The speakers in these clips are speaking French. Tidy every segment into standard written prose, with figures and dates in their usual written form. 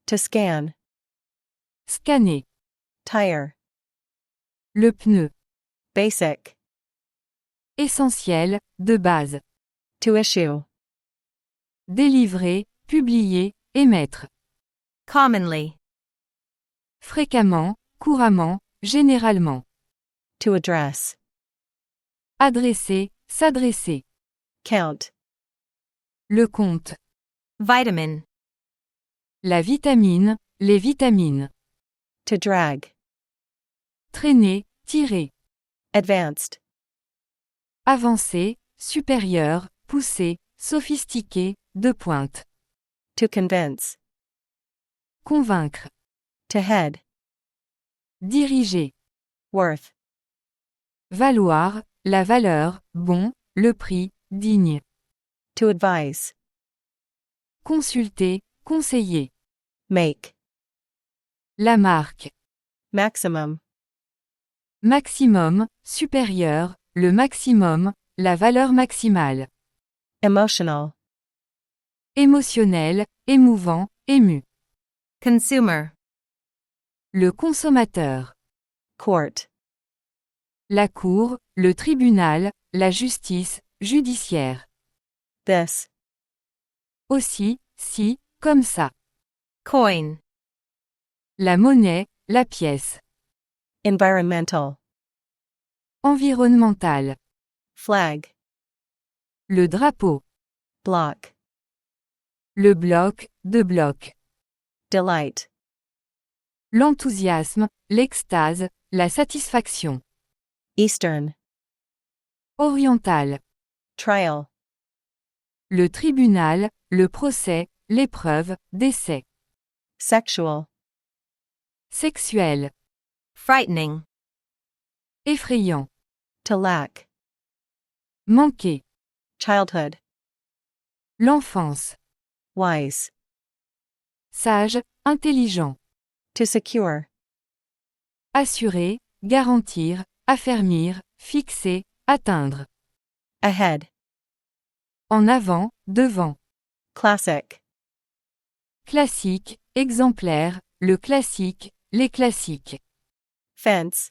To scan. Scanner. Tire. Le pneu. Basic. Essentiel, de base. To issue. Délivrer, publier, émettre. Commonly. Fréquemment, couramment, généralement. To address. Adresser, s'adresser. Count. Le compte. Vitamin. La vitamine, les vitamines. To drag. Traîner, tirer. Advanced. Avancer, supérieur, pousser, sophistiqué, de pointe. To convince. Convaincre. To head. Diriger. Worth. Valoir, la valeur, bon, le prix, digne. To advise. Consulter, conseiller. Make. La marque. Maximum. Maximum, supérieur, le maximum, la valeur maximale. Emotional. Émotionnel, émouvant, ému. Consumer. Le consommateur. Court. La cour, le tribunal, la justice, judiciaire. This. Aussi, si, comme ça. Coin. La monnaie, la pièce. Environmental. Environnemental. Flag. Le drapeau. Block. Le bloc, de bloc. Delight. L'enthousiasme, l'extase, la satisfaction. Eastern. Oriental. Trial. Le tribunal, le procès, l'épreuve, décès. Sexual. Sexuel. Frightening. Effrayant. To lack. Manquer. Childhood. L'enfance. Wise. Sage, intelligent. To secure. Assurer, garantir, affermir, fixer, atteindre. Ahead. En avant, devant. Classic. Classique, exemplaire, le classique, les classiques. Fence.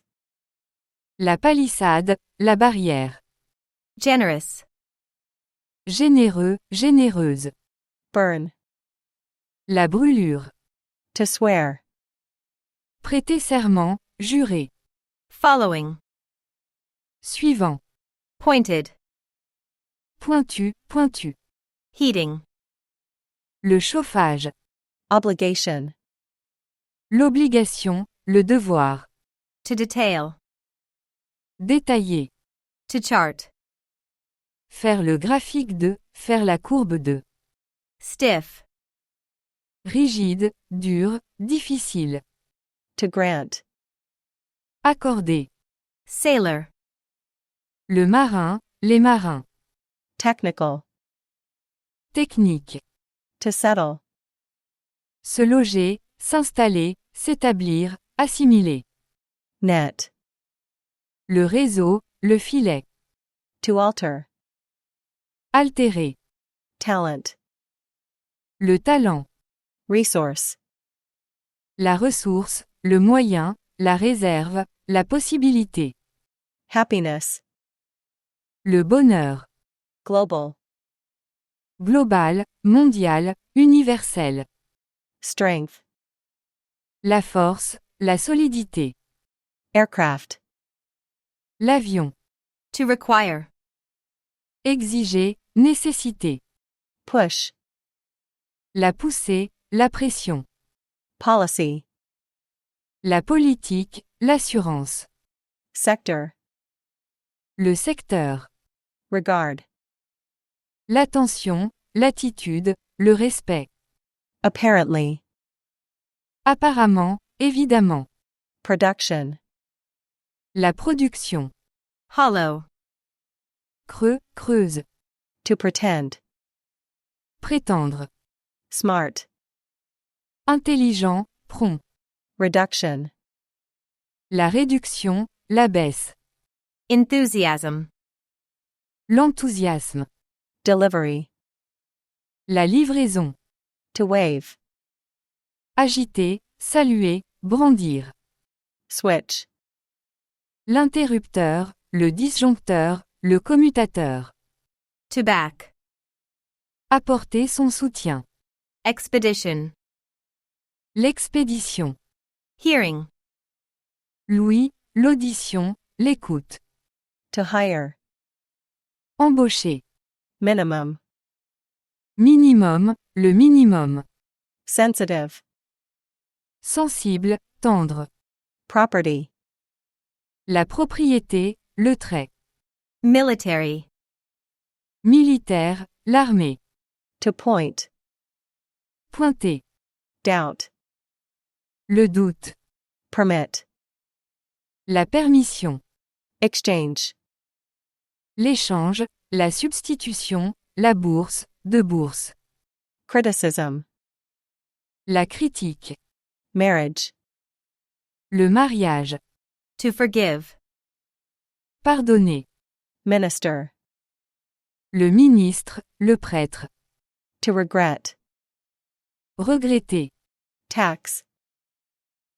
La palissade, la barrière. Generous. Généreux, généreuse. Burn. La brûlure. To swear. Prêter serment, jurer. Following. Suivant. Pointed. Pointu, pointu. Heating. Le chauffage. Obligation. L'obligation, le devoir. To detail. Détailler. To chart. Faire le graphique de, faire la courbe de. Stiff. Rigide, dur, difficile. To grant. Accorder. Sailor. Le marin, les marins. Technical. Technique. To settle. Se loger, s'installer, s'établir, assimiler. Net. Le réseau, le filet. To alter. Altérer. Talent. Le talent. Resource. La ressource, le moyen, la réserve, la possibilité. Happiness. Le bonheur. Global. Global, mondial, universel. Strength. La force, la solidité. Aircraft. L'avion. To require. Exiger, nécessité. Push. La poussée, la pression. Policy. La politique, l'assurance. Sector. Le secteur. Regard. L'attention, l'attitude, le respect. Apparently. Apparemment, évidemment. Production. La production. Hollow. Creux, creuse. To pretend. Prétendre. Smart. Intelligent, prompt. Reduction. La réduction, la baisse. Enthusiasm. L'enthousiasme. Delivery. La livraison. To wave. agiter, saluer, brandir. Switch. L'interrupteur, le disjoncteur, le commutateur. To back. Apporter son soutien. Expedition. L'expédition. Hearing. L'ouïe, l'audition, l'écoute. To hire. Embaucher. Minimum. Minimum, le minimum. Sensitive. Sensible, tendre. Property. La propriété, le trait. Military. Militaire, l'armée. To point. Pointer. Doubt. Le doute. Permit. La permission. Exchange. L'échange, la substitution, la bourse, de bourse. Criticism. La critique. Marriage. Le mariage. To forgive. Pardonner. Minister. Le ministre, le prêtre. To regret. Regretter. Tax.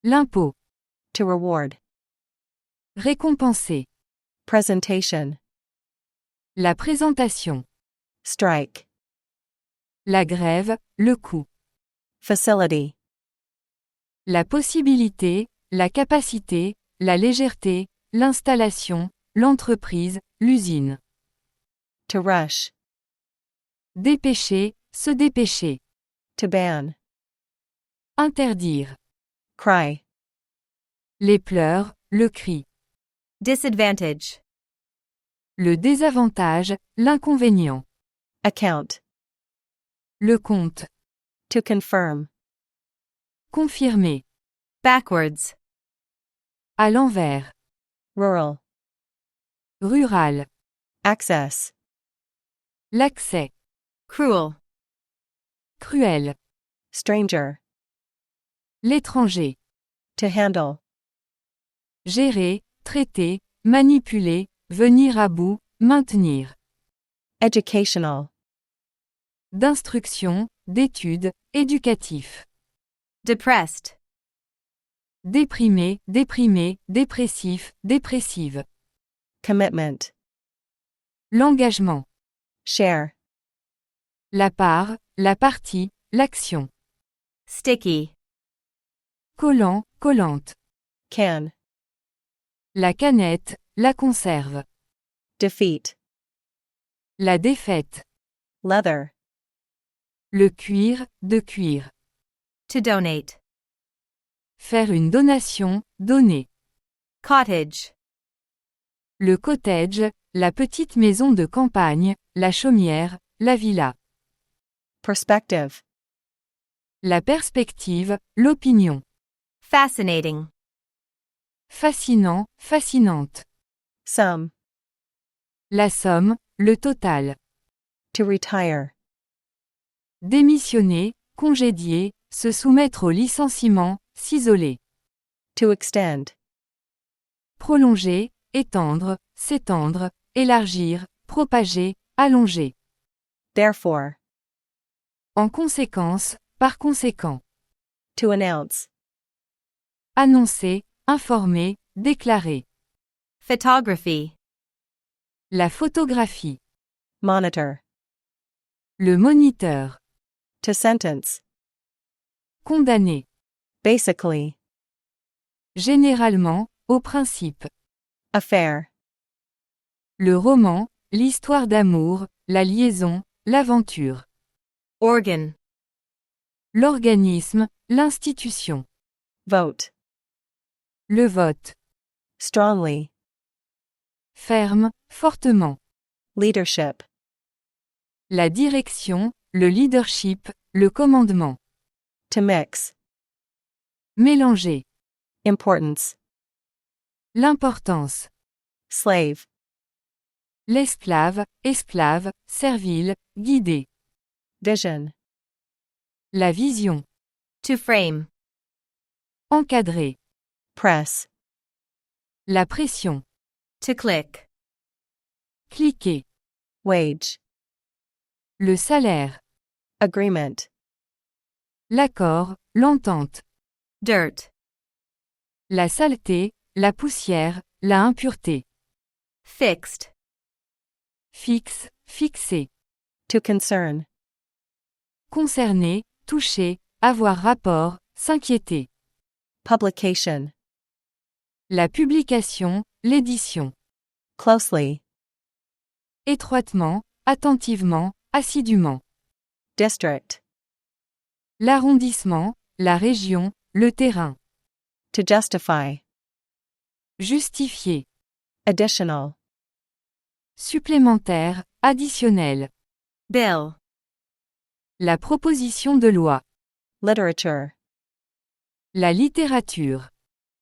L'impôt. To reward. Récompenser. Presentation. La présentation. Strike. La grève, le coût. Facility. La possibilité, la capacité, la légèreté, l'installation, l'entreprise, l'usine. To rush. Dépêcher, se dépêcher. To ban. Interdire. Cry. Les pleurs, le cri. Disadvantage. Le désavantage, l'inconvénient. Account. Le compte. To confirm. Confirmer. Backwards. À l'envers. Rural. Rural. Access. L'accès. Cruel. Cruel. Stranger. L'étranger. To handle. Gérer, traiter, manipuler, venir à bout, maintenir. Educational. D'instruction, d'études, éducatif. Depressed. Déprimé, déprimé, dépressif, dépressive. Commitment. L'engagement. Share. La part, la partie, l'action. Sticky. Collant, collante. Can. La canette, la conserve. Defeat. La défaite. Leather. Le cuir, de cuir. To donate. Faire une donation, donner. Cottage. Le cottage, la petite maison de campagne, la chaumière, la villa. Perspective. La perspective, l'opinion. Fascinating. Fascinant, fascinante. Sum. La somme, le total. To retire. Démissionner, congédier, se soumettre au licenciement, s'isoler. To extend. Prolonger, étendre, s'étendre, élargir, propager, allonger. Therefore. En conséquence, par conséquent. To announce. Annoncer, informer, déclarer. Photography. La photographie. Monitor. Le moniteur. To sentence. Condamner. Basically. Généralement, au principe. Affair. Le roman, l'histoire d'amour, la liaison, l'aventure. Organ. L'organisme, l'institution. Vote. Le vote. Strongly. Ferme, fortement. Leadership. La direction, le leadership, le commandement. To mix. Mélanger. Importance. L'importance. Slave. L'esclave, esclave, servile, guidé. Vision. La vision. To frame. Encadrer. Press. La pression. To click. Cliquer. Wage. Le salaire. Agreement. L'accord, l'entente. Dirt. La saleté, la poussière, la impureté. Fixed. Fixe, fixé. To concern. Concerner, toucher, avoir rapport, s'inquiéter. Publication. La publication, l'édition. Closely. Étroitement, attentivement, assidûment. District. L'arrondissement, la région, le terrain. To justify. Justifier. Additional. Supplémentaire, additionnel. Bill. La proposition de loi. Literature. La littérature.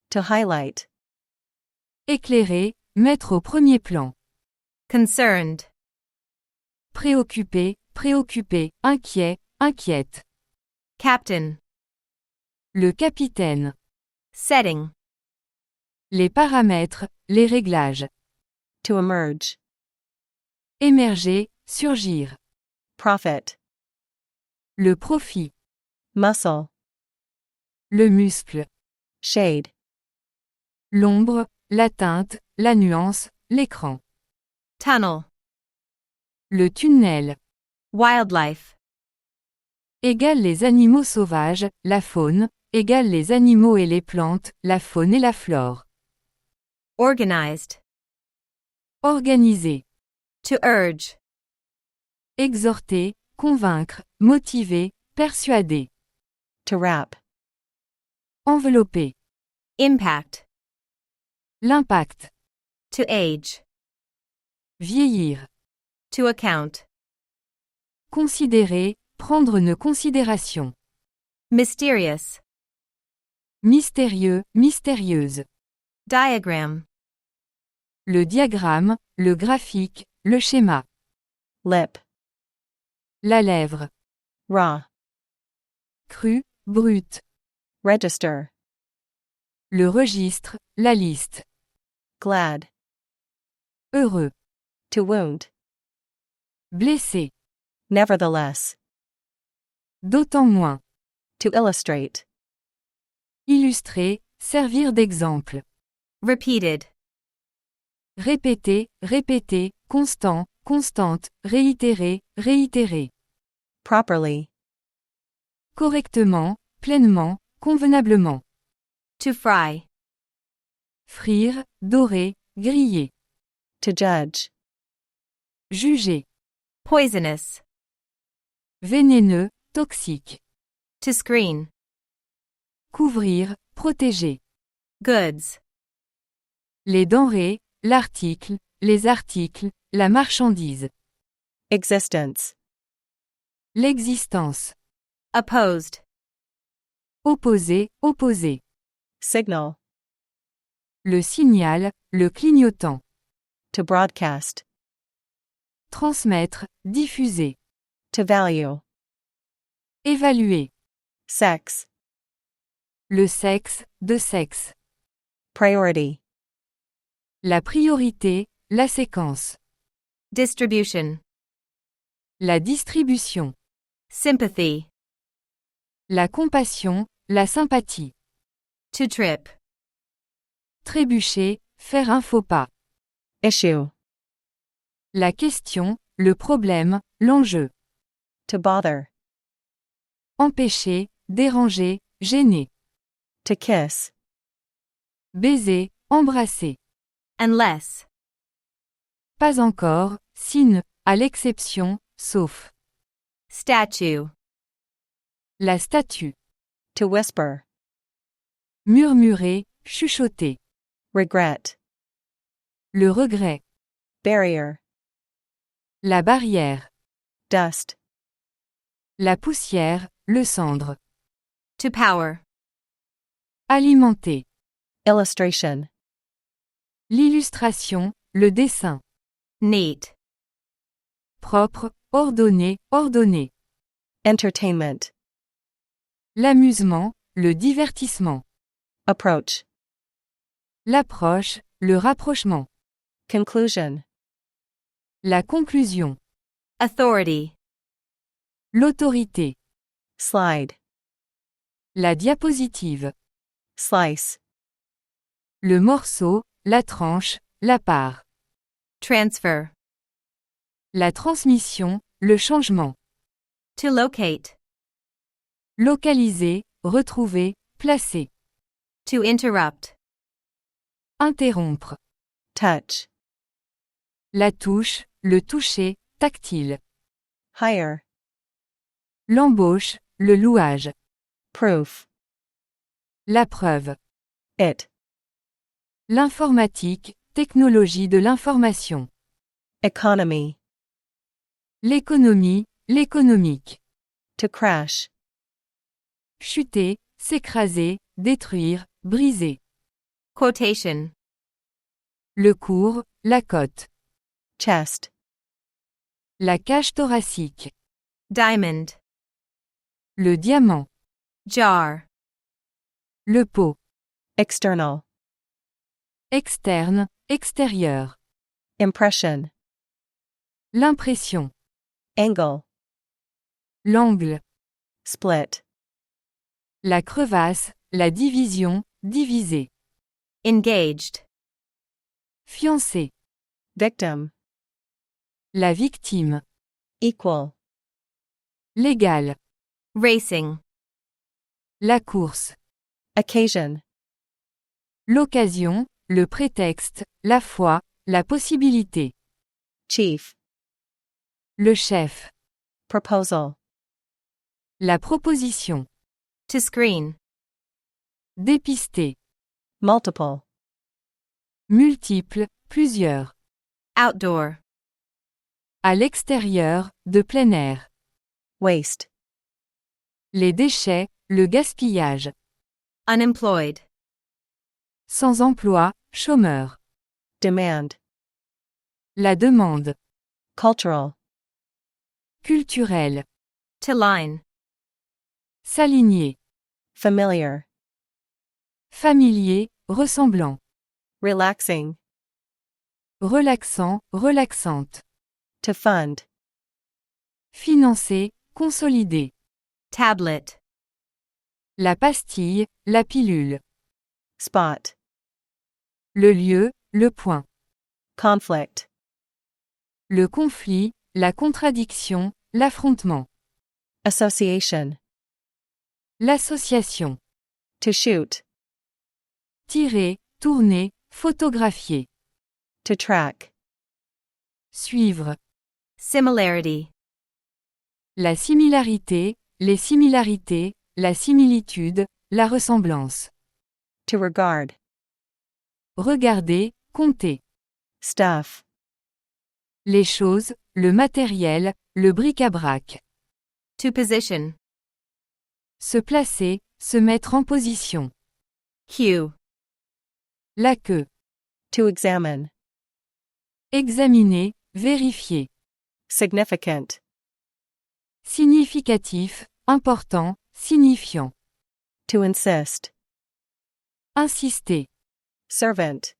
To highlight. Éclairer, mettre au premier plan. Concerned. Préoccupé, préoccupé, inquiet, inquiète. Captain. Le capitaine. Setting. Les paramètres, les réglages. To emerge. Émerger, surgir. Profit. Le profit. Muscle. Le muscle. Shade. L'ombre, la teinte, la nuance, l'écran. Tunnel. Le tunnel. Wildlife. Égale les animaux sauvages, la faune, égale les animaux et les plantes, la faune et la flore. Organized. Organiser. To urge. Exhorter, convaincre, motiver, persuader. To wrap. Envelopper. Impact. L'impact. To age. Vieillir. To account. Considérer, prendre une considération. Mysterious. Mystérieux, mystérieuse. Diagram. Le diagramme, le graphique, le schéma. Lip. La lèvre. Raw. Cru, brut. Register. Le registre, la liste. Glad. Heureux. To wound. Blessé. Nevertheless. D'autant moins. To illustrate. Illustrer, servir d'exemple. Repeated. Répéter, répéter, constant, constante, réitérer, réitérer. Properly. Correctement, pleinement, convenablement. To fry. Frire, dorer, griller. To judge. Juger. Poisonous. Vénéneux, toxique. To screen. Couvrir, protéger. Goods. Les denrées, l'article, les articles, la marchandise. Existence. L'existence. Opposed. Opposé, opposé. Signal. Le signal, le clignotant. To broadcast. Transmettre, diffuser. To value. Évaluer. Sex. Le sexe, de sexe. Priority. La priorité, la séquence. Distribution. La distribution. Sympathy. La compassion, la sympathie. To trip. Trébucher, faire un faux pas. Issue. La question, le problème, l'enjeu. To bother. Empêcher, déranger, gêner. To kiss. Baiser, embrasser. Unless. Pas encore, signe, à l'exception, sauf. Statue. La statue. To whisper. Murmurer, chuchoter. Regret. Le regret. Barrier. La barrière. Dust. La poussière, le cendre. To power. Alimenter. Illustration. L'illustration, le dessin. Neat. Propre, ordonné, ordonné. Entertainment. L'amusement, le divertissement. Approach. L'approche, le rapprochement. Conclusion. La conclusion. Authority. L'autorité. Slide. La diapositive. Slice. Le morceau, la tranche, la part. Transfer. La transmission, le changement. To locate. Localiser, retrouver, placer. To interrupt. Interrompre. Touch. La touche, le toucher, tactile. Hire. L'embauche, le louage. Proof. La preuve. It. L'informatique, technologie de l'information. Economy. L'économie, l'économique. To crash. Chuter, s'écraser, détruire, briser. Quotation. Le cours, la côte. Chest. La cage thoracique. Diamond. Le diamant. Jar. Le pot. External. Externe, extérieur. Impression. L'impression. Angle. L'angle. Split. La crevasse, la division, diviser. Engaged. Fiancé. Victim. La victime. Equal. Légal. Racing. La course. Occasion. L'occasion, le prétexte, la foi, la possibilité. Chief. Le chef. Proposal. La proposition. To screen. Dépister. Multiple. Multiple, plusieurs. Outdoor. À l'extérieur, de plein air. Waste. Les déchets, le gaspillage. Unemployed. Sans emploi, chômeur. Demand. La demande. Cultural. Culturel. To line. S'aligner. Familiar. Familier, ressemblant. Relaxing. Relaxant, relaxante. To fund. Financer, consolider. Tablet. La pastille, la pilule. Spot. Le lieu, le point. Conflict. Le conflit, la contradiction, l'affrontement. Association. L'association. To shoot. Tirer, tourner, photographier. To track. Suivre. Similarity. La similarité, les similarités, la similitude, la ressemblance. To regard. Regarder, compter. Stuff. Les choses, le matériel, le bric-à-brac. To position. Se placer, se mettre en position. Cue. La queue. To examine. Examiner, vérifier. Significant. Significatif, important, signifiant. To insist. Insister. Servant.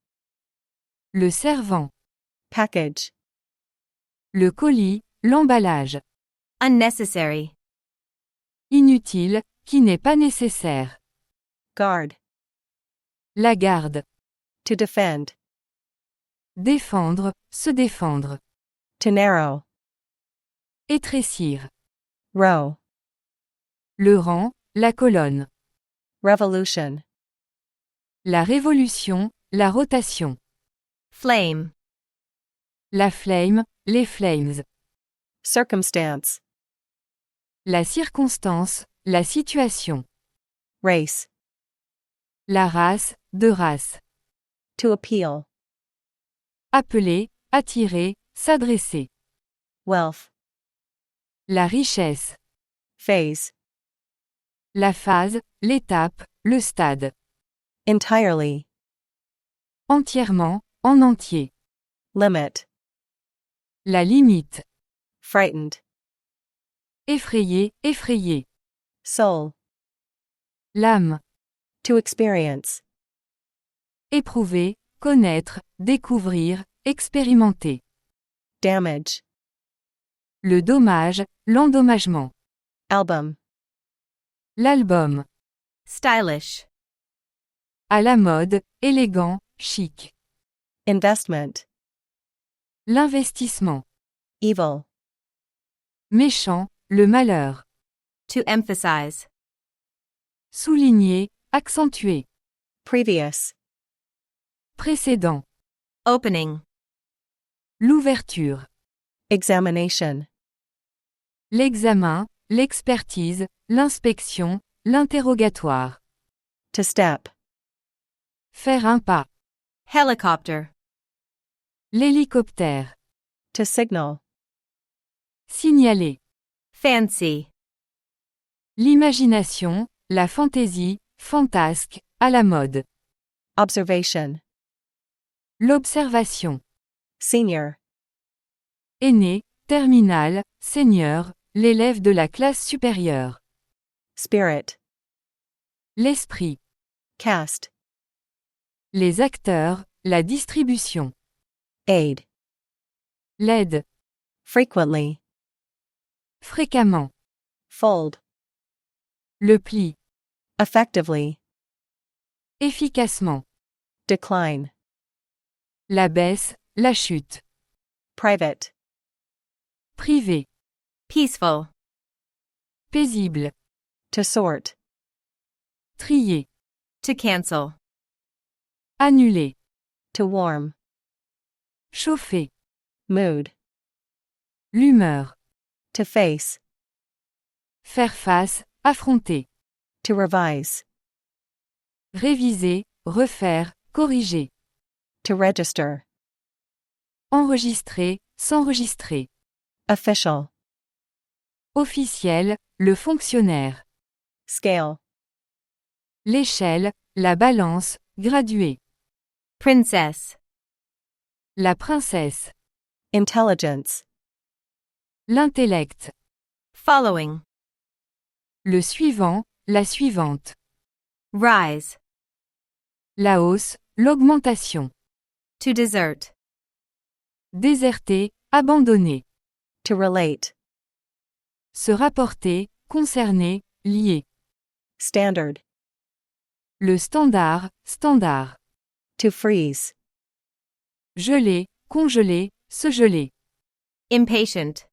Le servant. Package. Le colis, l'emballage. Unnecessary. Inutile, qui n'est pas nécessaire. Guard. La garde. To defend. Défendre, se défendre. To narrow. Étrécir. Row. Le rang, la colonne. Revolution. La révolution, la rotation. Flame. La flame, les flames. Circumstance. La circonstance, la situation. Race. La race, de race. To appeal. Appeler, attirer, s'adresser. Wealth. La richesse. Phase. La phase, l'étape, le stade. Entirely. Entièrement, en entier. Limit. La limite. Frightened. Effrayé, effrayé. Soul. L'âme. To experience. Éprouver, connaître, découvrir, expérimenter. Damage. Le dommage, l'endommagement. Album. L'album. Stylish. À la mode, élégant, chic. Investment. L'investissement. Evil. Méchant, le malheur. To emphasize. Souligner, accentuer. Previous. Précédent. Opening. L'ouverture. Examination. L'examen, l'expertise, l'inspection, l'interrogatoire. To step. Faire un pas. Helicopter. L'hélicoptère. To signal. Signaler. Fancy. L'imagination, la fantaisie, fantasque, à la mode. Observation. L'observation. Senior. Aîné, terminal, seigneur, l'élève de la classe supérieure. Spirit. L'esprit. Cast. Les acteurs, la distribution. Aid. L'aide. Frequently. Fréquemment. Fold. Le pli. Effectively. Efficacement. Decline. La baisse, la chute. Private. Privé. Peaceful. Paisible. To sort. Trier. To cancel. Annuler. To warm. Chauffer. Mood. L'humeur. To face. Faire face, affronter. To revise. Réviser, refaire, corriger. To register. Enregistrer, s'enregistrer. Official. Officiel, le fonctionnaire. Scale. L'échelle, la balance, graduée. Princess. La princesse. Intelligence. L'intellect. Following. Le suivant, la suivante. Rise. La hausse, l'augmentation. To desert. Déserter, abandonner. To relate. Se rapporter, concerner, lier. Standard. Le standard, standard. To freeze. Geler, congeler, se geler. Impatient.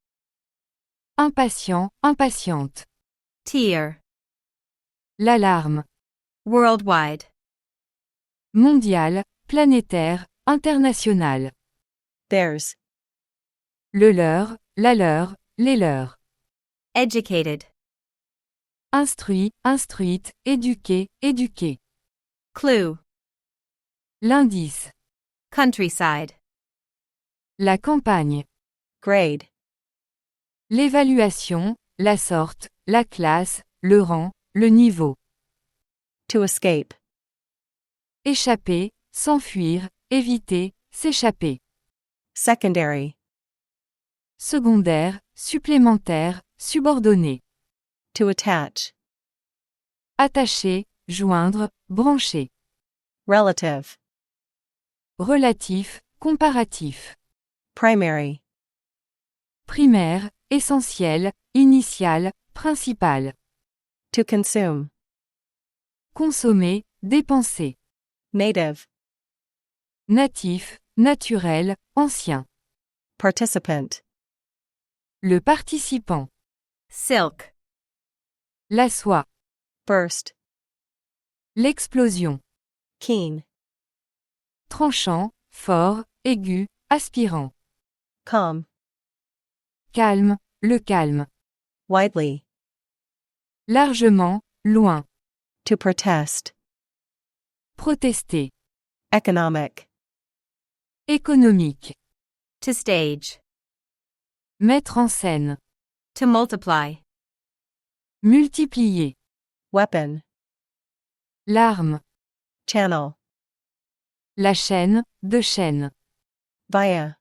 Impatient, impatiente. Tear. L'alarme. Worldwide. Mondial, planétaire, international. Theirs. Le leur, la leur, les leurs. Educated. Instruit, instruite, éduqué, éduqué. Clue. L'indice. Countryside. La campagne. Grade. L'évaluation, la sorte, la classe, le rang, le niveau. To escape. Échapper, s'enfuir, éviter, s'échapper. Secondary. Secondaire, supplémentaire, subordonné. To attach. Attacher, joindre, brancher. Relative. Relatif, comparatif. Primary. Primaire, essentiel, initial, principal. To consume. Consommer, dépenser. Native. Natif, naturel, ancien. Participant. Le participant. Silk. La soie. Burst. L'explosion. Keen. Tranchant, fort, aigu, aspirant. Calm. Calme, le calme. Widely. Largement, loin. To protest. Protester. Economic. Économique. To stage. Mettre en scène. To multiply. Multiplier. Weapon. L'arme. Channel. La chaîne, de chaîne. Via.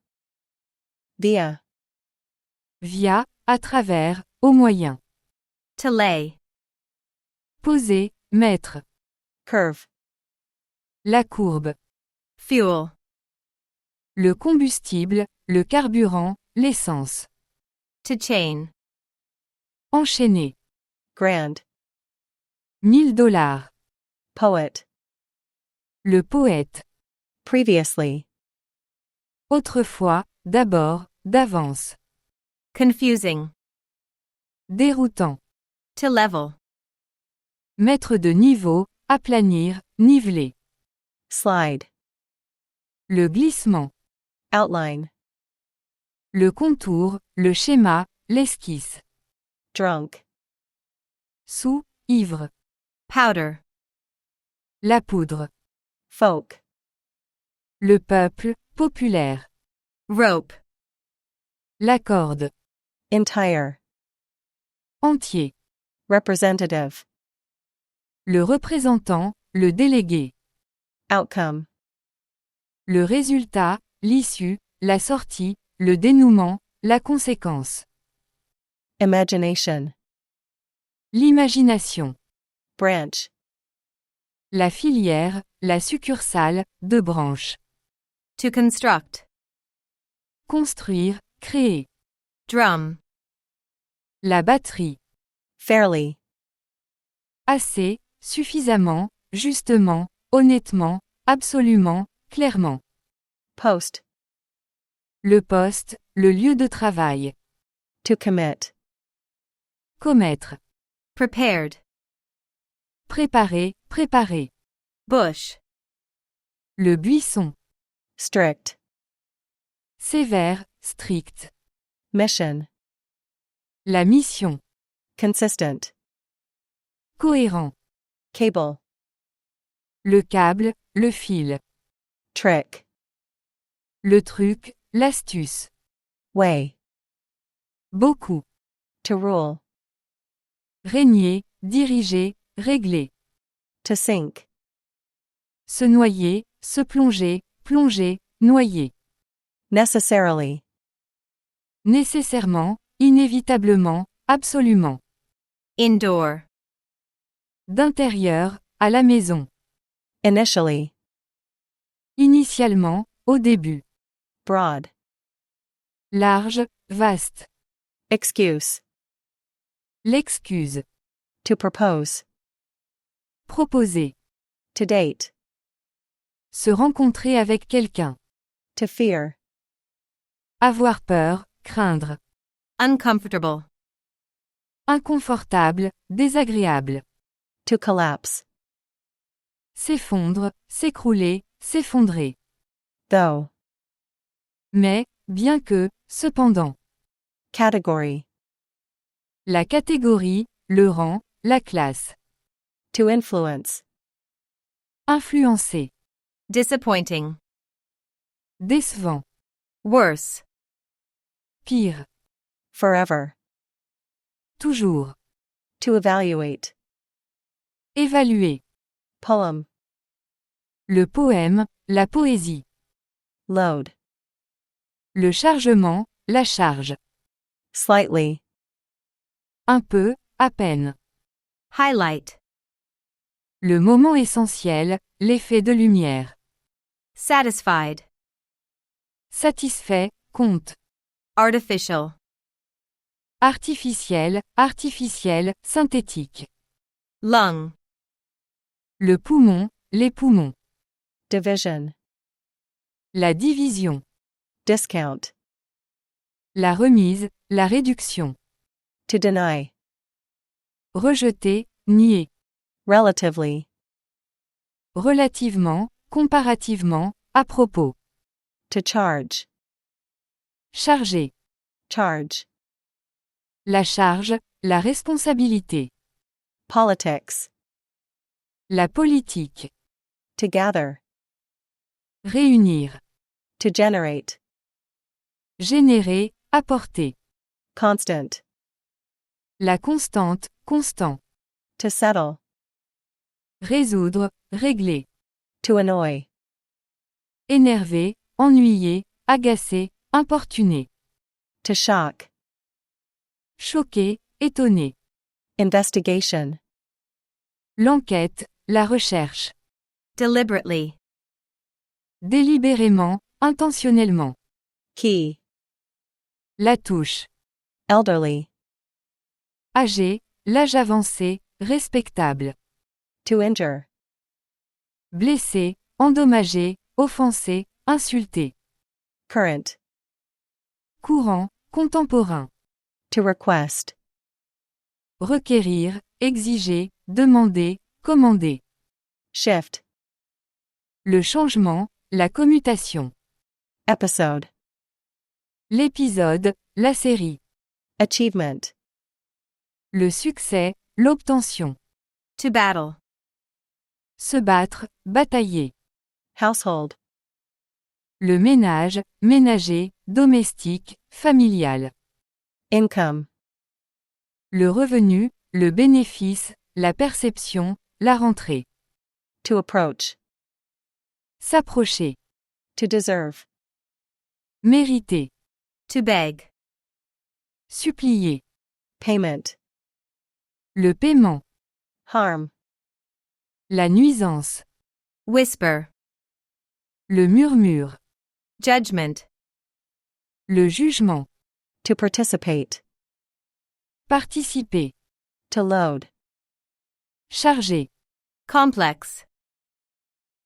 Via. Via, à travers, au moyen. To lay. Poser, mettre. Curve. La courbe. Fuel. Le combustible, le carburant, l'essence. To chain. Enchaîner. Grand. $1000. Poet. Le poète. Previously. Autrefois, d'abord, d'avance. Confusing. Déroutant. To level. Mettre de niveau, aplanir, niveler. Slide. Le glissement. Outline. Le contour, le schéma, l'esquisse. Drunk. Sous, ivre. Powder. La poudre. Folk. Le peuple, populaire. Rope. La corde. Entire. Entier. Representative. Le représentant, le délégué. Outcome. Le résultat, l'issue, la sortie, le dénouement, la conséquence. Imagination. L'imagination. Branch. La filière, la succursale, de branches. To construct. Construire, créer. Drum. La batterie. Fairly. Assez, suffisamment, justement, honnêtement, absolument, clairement. Post. Le poste, le lieu de travail. To commit. Commettre. Prepared. Préparer, préparer. Bush. Le buisson. Strict. Sévère, strict. Mission. La mission. Consistent. Cohérent. Cable. Le câble, le fil. Trick. Le truc, l'astuce. Way. Beaucoup. To rule. Régner, diriger, régler. To sink. Se noyer, se plonger, plonger, noyer. Necessarily. Nécessairement, inévitablement, absolument. Indoor. D'intérieur, à la maison. Initially. Initialement, au début. Broad. Large, vaste. Excuse. L'excuse. To propose. Proposer. To date. Se rencontrer avec quelqu'un. To fear. Avoir peur, craindre. Uncomfortable. Inconfortable, désagréable. To collapse. S'effondre, s'écrouler, s'effondrer. Though. Mais, bien que, cependant. Category. La catégorie, le rang, la classe. To influence. Influencer. Disappointing. Décevant. Worse. Pire. Forever. Toujours. To evaluate. Évaluer. Poem. Le poème, la poésie. Load. Le chargement, la charge. Slightly. Un peu, à peine. Highlight. Le moment essentiel, l'effet de lumière. Satisfied. Satisfait, compte. Artificial. Artificiel, artificiel, synthétique. Lung. Le poumon, les poumons. Division. La division. Discount. La remise, la réduction. To deny. Rejeter, nier. Relatively. Relativement, comparativement, à propos. To charge. Charger. Charge. La charge, la responsabilité. Politics. La politique. To gather. Réunir. To generate. Générer, apporter. Constant. La constante, constant. To settle. Résoudre, régler. To annoy. Énerver, ennuyer, agacer, importuner. To shock. Choquer, étonner. Investigation. L'enquête, la recherche. Deliberately. Délibérément, intentionnellement. Key. La touche. Elderly. Âgé, l'âge avancé, respectable. To injure. Blessé, endommagé, offensé, insulté. Current. Courant, contemporain. To request. Requérir, exiger, demander, commander. Shift. Le changement, la commutation. Episode. L'épisode, la série. Achievement. Le succès, l'obtention. To battle. Se battre, batailler. Household. Le ménage, ménager, domestique, familial. Income. Le revenu, le bénéfice, la perception, la rentrée. To approach. S'approcher. To deserve. Mériter. To beg. Supplier. Payment. Le paiement. Harm. La nuisance. Whisper. Le murmure. Judgment. Le jugement. To participate. Participer. To load. Charger. Complex.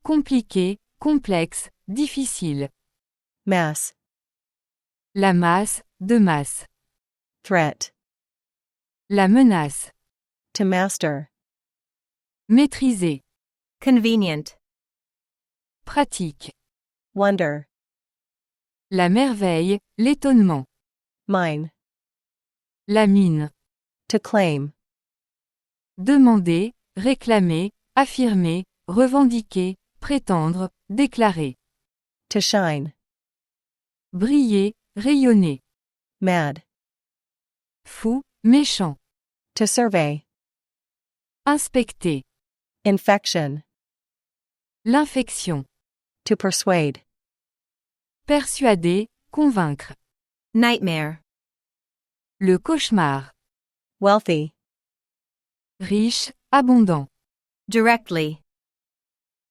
Compliqué, complexe, difficile. Mass. La masse, de masse. Threat. La menace. To master. Maîtriser. Convenient. Pratique. Wonder. La merveille, l'étonnement. Mine. La mine. To claim. Demander, réclamer, affirmer, revendiquer, prétendre, déclarer. To shine. Briller, rayonner. Mad. Fou, méchant. To survey. Inspecter. Infection. L'infection. To persuade. Persuader, convaincre. Nightmare. Le cauchemar. Wealthy. Riche, abondant. Directly.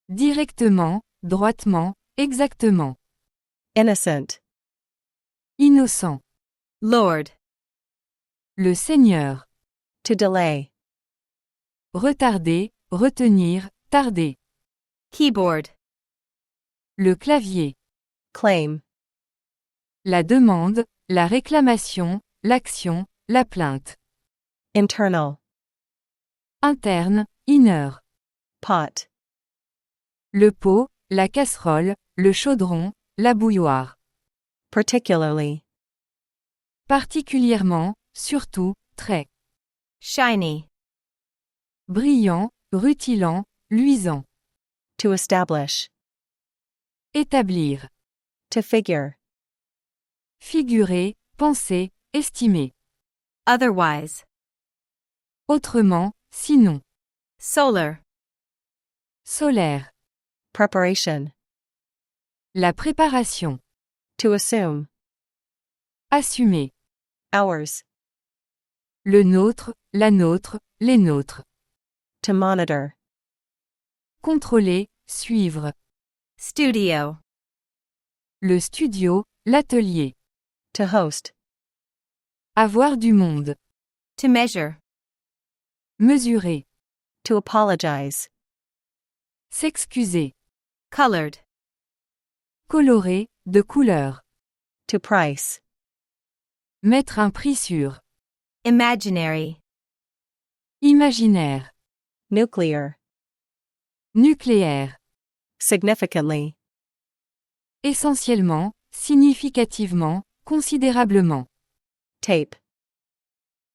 Directement, droitement, exactement. Innocent. Innocent. Lord. Le Seigneur. To delay. Retarder, retenir, tarder. Keyboard. Le clavier. Claim. La demande, la réclamation, l'action, la plainte. Internal. Interne, inner. Pot. Le pot, la casserole, le chaudron, la bouilloire. Particularly. Particulièrement, surtout, très. Shiny. Brillant, rutilant, luisant. To establish. Établir. To figure. Figurer, penser, estimer. Otherwise. Autrement, sinon. Solar. Solaire. Preparation. La préparation. To assume. Assumer. Ours. Le nôtre, la nôtre, les nôtres. To monitor. Contrôler, suivre. Studio. Le studio, l'atelier. To host. Avoir du monde. To measure. Mesurer. To apologize. S'excuser. Colored. Colorer, de couleur. To price. Mettre un prix sur. Imaginary. Imaginaire. Nuclear. Nucléaire. Significantly. Essentiellement, significativement, considérablement. Tape.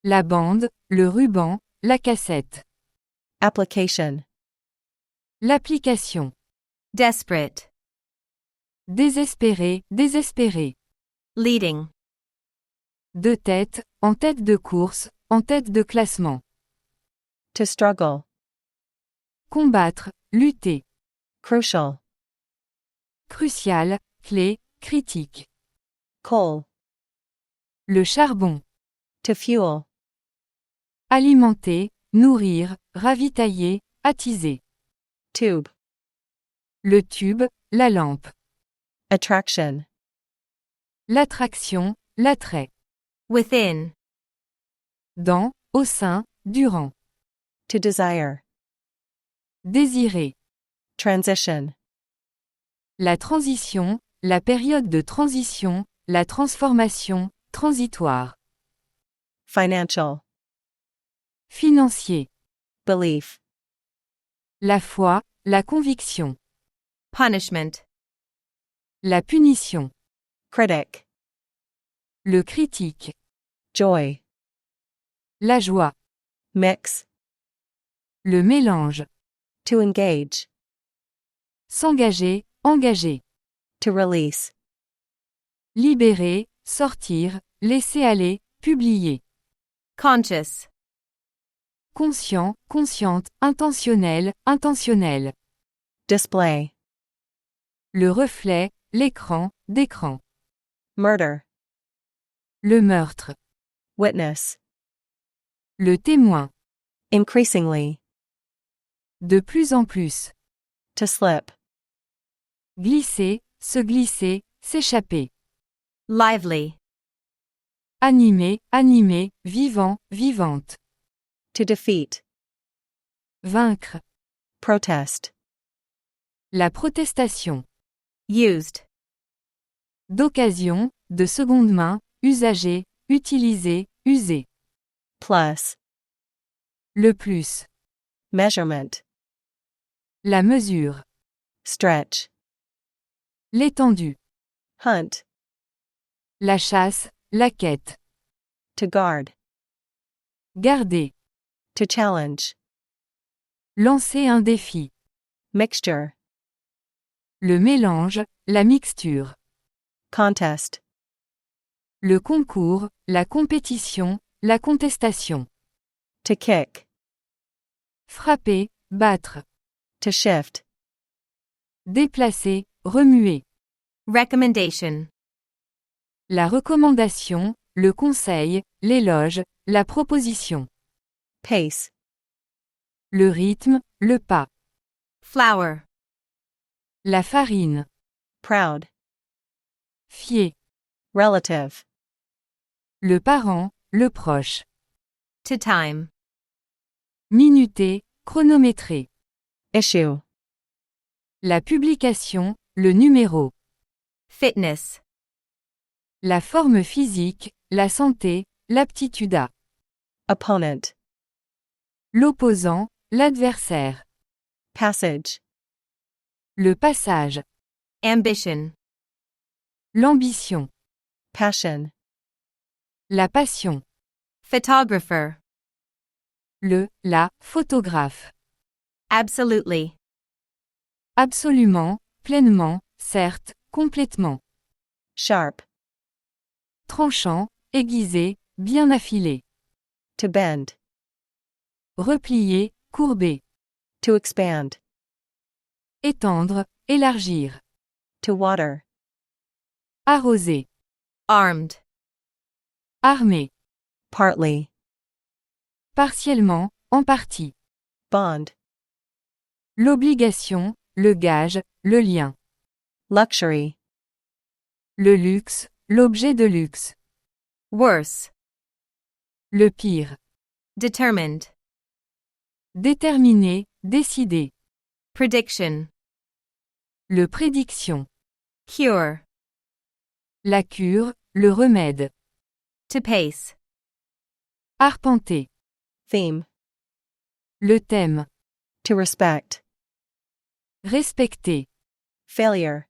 La bande, le ruban, la cassette. Application. L'application. Desperate. Désespéré, désespéré. Leading. De tête, en tête de course, en tête de classement. To struggle. Combattre, lutter. Crucial. Crucial, clé, critique. Coal. Le charbon. To fuel. Alimenter, nourrir, ravitailler, attiser. Tube. Le tube, la lampe. Attraction. L'attraction, l'attrait. Within. Dans, au sein, durant. To desire. Désirer. Transition. La transition, la période de transition, la transformation, transitoire. Financial. Financier. Belief. La foi, la conviction. Punishment. La punition. Critic. Le critique. Joy. La joie. Mix. Le mélange. To engage. S'engager, engager. To release. Libérer, sortir, laisser aller, publier. Conscious. Conscient, consciente, intentionnel, intentionnel. Display. Le reflet, l'écran, d'écran. Murder. Le meurtre. Witness. Le témoin. Increasingly. De plus en plus. To slip. Glisser, se glisser, s'échapper. Lively. Animé, animé, vivant, vivante. To defeat. Vaincre. Protest. La protestation. Used. D'occasion, de seconde main, usager, utiliser, user. Plus. Le plus. Measurement. La mesure. Stretch. L'étendue. Hunt. La chasse, la quête. To guard. Garder. To challenge. Lancer un défi. Mixture. Le mélange, la mixture. Contest. Le concours, la compétition, la contestation. To kick. Frapper, battre. To shift. Déplacer, remuer. Recommendation. La recommandation, le conseil, l'éloge, la proposition. Pace. Le rythme, le pas. Flour. La farine. Proud. Fier. Relative. Le parent, le proche. To time. Minuter, chronométrer. Issue. La publication, le numéro. Fitness. La forme physique, la santé, l'aptitude à. Opponent. L'opposant, l'adversaire. Passage. Le passage. Ambition. L'ambition. Passion. La passion. Photographer. La photographe. Absolutely. Absolument, pleinement, certes, complètement. Sharp. Tranchant, aiguisé, bien affilé. To bend. Replié, courbé. To expand. Étendre, élargir. To water. Arroser. Armed. Armé. Partly. Partiellement, en partie. Bond. L'obligation, le gage, le lien. Luxury. Le luxe, l'objet de luxe. Worse. Le pire. Determined. Déterminé, décidé. Prediction. Le prédiction. Cure. La cure, le remède. To pace. Arpenter. Theme. Le thème. To respect. Respecter. Failure.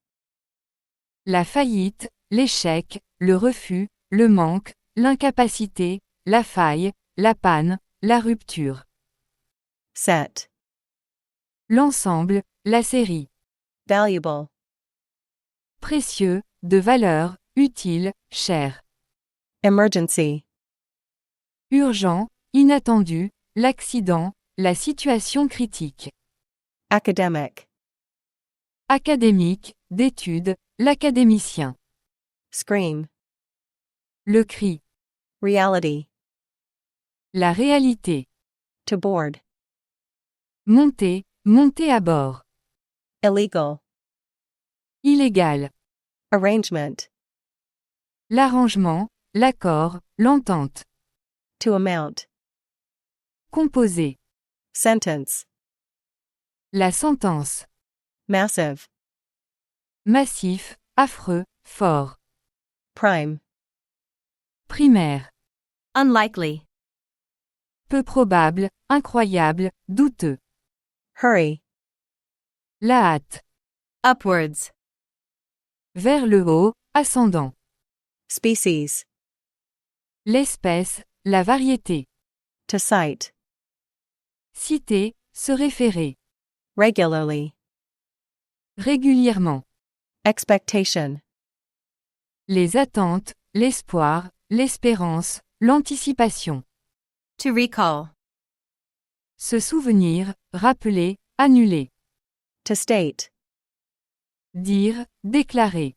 La faillite, l'échec, le refus, le manque, l'incapacité, la faille, la panne, la rupture. Set. L'ensemble, la série. Valuable. Précieux, de valeur, utile, cher. Emergency. Urgent, inattendu, l'accident, la situation critique. Academic. Académique, d'études, l'académicien. Scream. Le cri. Reality. La réalité. To board. Monter, monter à bord. Illegal. Illégal. Arrangement. L'arrangement, l'accord, l'entente. To amount. Composer. Sentence. La sentence. Massive. Massif, affreux, fort. Prime. Primaire. Unlikely. Peu probable, incroyable, douteux. Hurry. La hâte. Upwards. Vers le haut, ascendant. Species. L'espèce, la variété. To cite. Citer, se référer. Regularly. Régulièrement. Expectation. Les attentes, l'espoir, l'espérance, l'anticipation. To recall. Se souvenir, rappeler, annuler. To state. Dire, déclarer.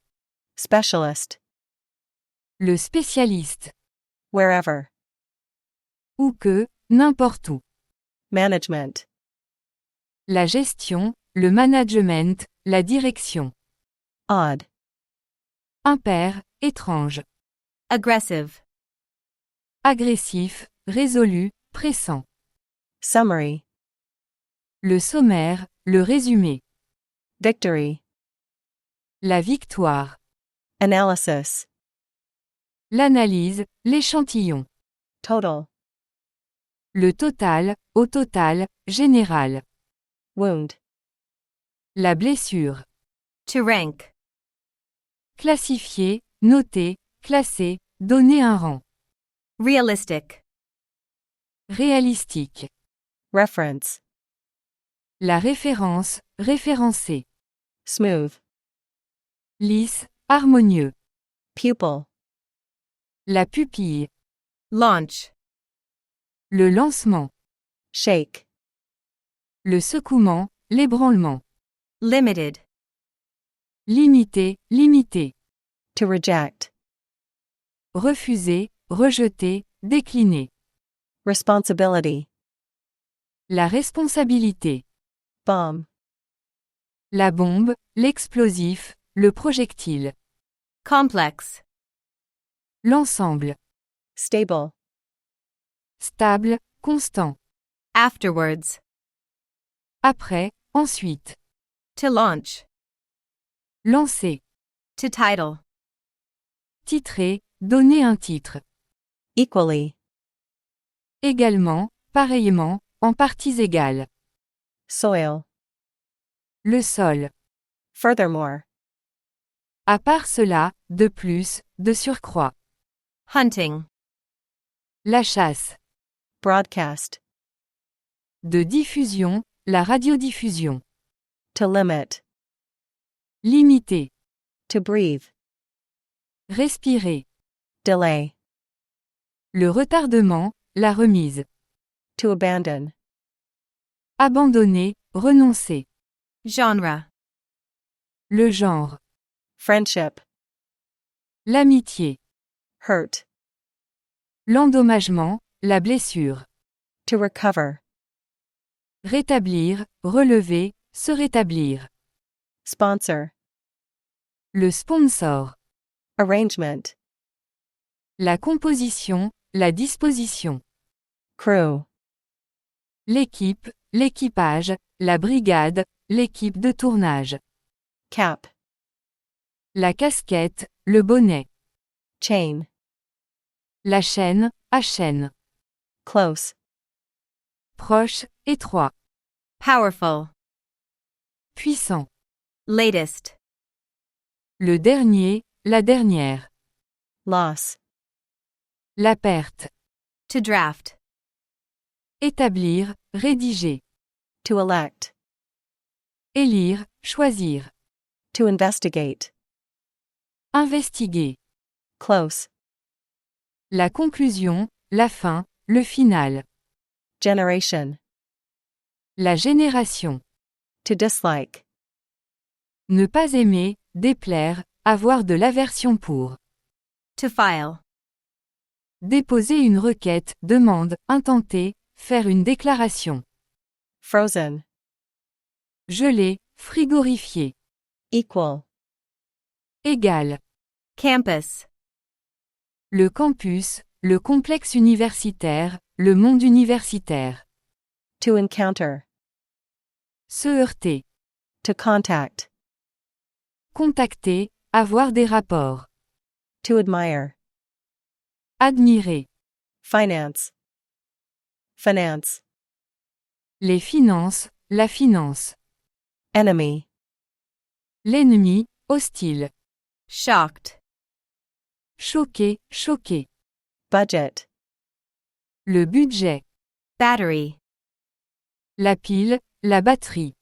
Specialist. Le spécialiste. Wherever. Ou que, n'importe où. Management. La gestion, le management, la direction. Odd. Impair, étrange. Aggressive. Agressif, résolu, pressant. Summary. Le sommaire, le résumé. Victory. La victoire. Analysis. L'analyse, l'échantillon. Total. Le total, au total, général. Wound. La blessure. To rank. Classifier, noter, classer, donner un rang. Realistic. Réalistique. Reference. La référence, référencé. Smooth. Lisse, harmonieux. Pupil. La pupille. Launch. Le lancement. Shake. Le secouement, l'ébranlement. Limited. Limiter, limiter. To reject. Refuser, rejeter, décliner. Responsibility. La responsabilité. Bomb. La bombe, l'explosif, le projectile. Complex. L'ensemble. Stable. Stable, constant. Afterwards. Après, ensuite. To launch. Lancer. To title. Titrer, donner un titre. Equally. Également, pareillement, en parties égales. Soil. Le sol. Furthermore. À part cela, de plus, de surcroît. Hunting. La chasse. Broadcast. De diffusion, la radiodiffusion. To limit. Limiter. To breathe. Respirer. Delay. Le retardement, la remise. To abandon. Abandonner, renoncer. Genre. Le genre. Friendship. L'amitié. Hurt. L'endommagement, la blessure. To recover. Rétablir, relever, se rétablir. Sponsor. Le sponsor. Arrangement. La composition, la disposition. Crew. L'équipe, l'équipage, la brigade, l'équipe de tournage. Cap. La casquette, le bonnet. Chain. La chaîne, à chaîne. Close. Proche, étroit. Powerful. Puissant. Latest. Le dernier, la dernière. Loss. La perte. To draft. Établir, rédiger. To elect. Élire, choisir. To investigate. Investiguer. Close. La conclusion, la fin, le final. Generation. La génération. To dislike. Ne pas aimer, déplaire, avoir de l'aversion pour. To file. Déposer une requête, demande, intenter, faire une déclaration. Frozen. Geler, frigorifier. Equal. Égal. Campus. Le campus, le complexe universitaire, le monde universitaire. To encounter. Se heurter. To contact. Contacter, avoir des rapports. To admire. Admirer. Finance. Finance. Les finances, la finance. Enemy. L'ennemi, hostile. Shocked. Choqué, choqué. Budget. Le budget. Battery. La pile, la batterie.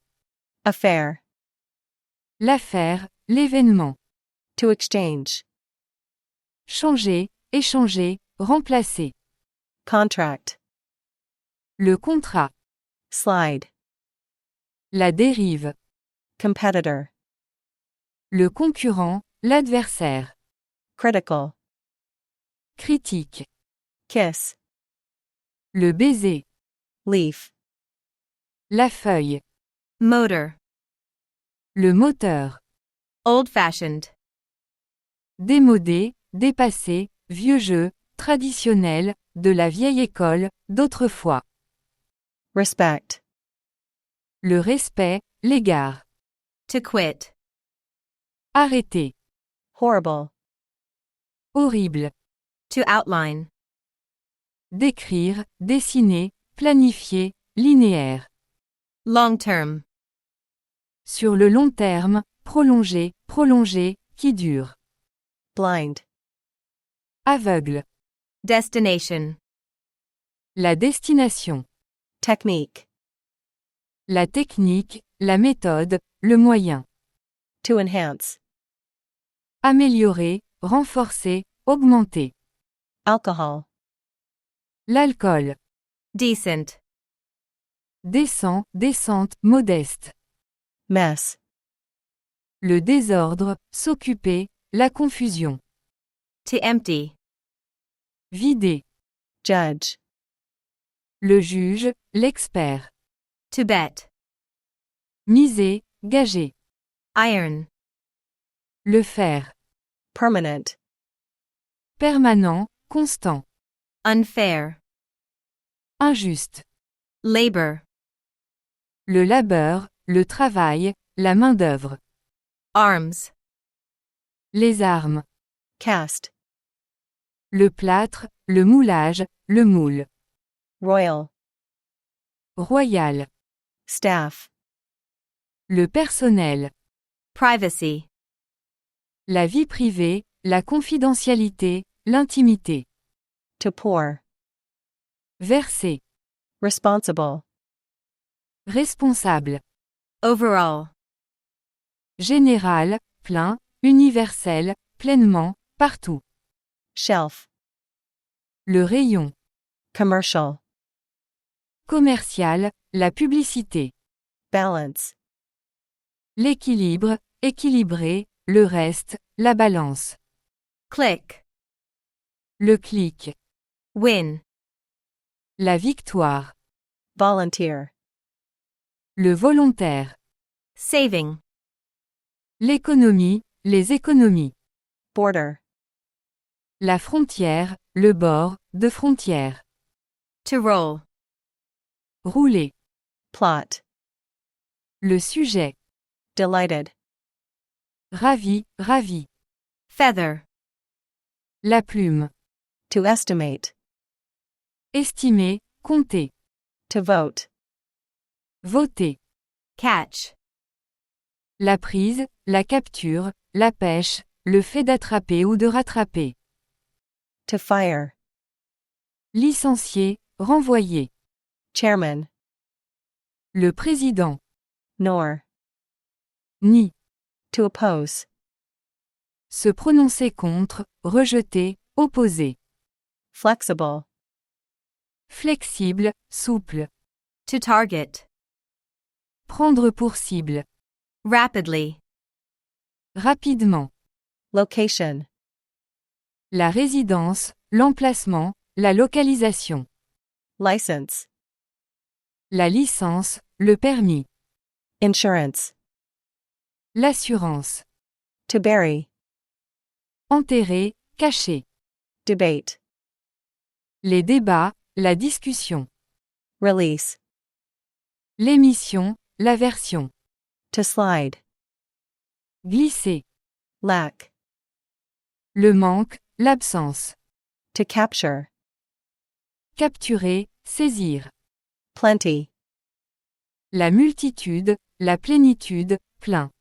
Affair. L'affaire, l'événement. To exchange. Changer, échanger, remplacer. Contract. Le contrat. Slide. La dérive. Competitor. Le concurrent, l'adversaire. Critical. Critique. Kiss. Le baiser. Leaf. La feuille. Motor. Le moteur. Old-fashioned. Démodé, dépassé, vieux jeu, traditionnel, de la vieille école, d'autrefois. Respect. Le respect, l'égard. To quit. Arrêter. Horrible. Horrible. To outline. Décrire, dessiner, planifier, linéaire. Long term. Sur le long terme, prolongé, prolongé, qui dure. Blind. Aveugle. Destination. La destination. Technique. La technique, la méthode, le moyen. To enhance. Améliorer, renforcer, augmenter. Alcohol. L'alcool. Decent. Décent, descente, modeste. Mess. Le désordre, s'occuper, la confusion. To empty. Vider. Judge. Le juge, l'expert. To bet. Miser, gager. Iron. Le fer. Permanent. Permanent, constant. Unfair. Injuste. Labor. Le labeur, le travail, la main-d'œuvre. Arms. Les armes. Cast. Le plâtre, le moulage, le moule. Royal. Royal. Staff. Le personnel. Privacy. La vie privée, la confidentialité, l'intimité. To pour. Verser. Responsible. Responsable. Overall. Général, plein, universel, pleinement, partout. Shelf. Le rayon. Commercial. Commercial, la publicité. Balance. L'équilibre, équilibré, le reste, la balance. Click. Le clic. Win. La victoire. Volunteer. Le volontaire. Saving. L'économie, les économies. Border. La frontière, le bord, de frontière. To roll. Rouler. Plot. Le sujet. Delighted. Ravi, ravi. Feather. La plume. To estimate. Estimer, compter. To vote. Voter. Catch. La prise, la capture, la pêche, le fait d'attraper ou de rattraper. To fire. Licencier, renvoyer. Chairman. Le président. Nor. Ni. To oppose. Se prononcer contre, rejeter, opposer. Flexible. Flexible, souple. To target. Prendre pour cible. Rapidly. Rapidement. Location. La résidence, l'emplacement, la localisation. License. La licence, le permis. Insurance. L'assurance. To bury. Enterrer, cacher. Debate. Les débats, la discussion. Release. L'émission, l'aversion. To slide. Glisser. Lack. Le manque, l'absence. To capture. Capturer, saisir. Plenty. La multitude, la plénitude, plein.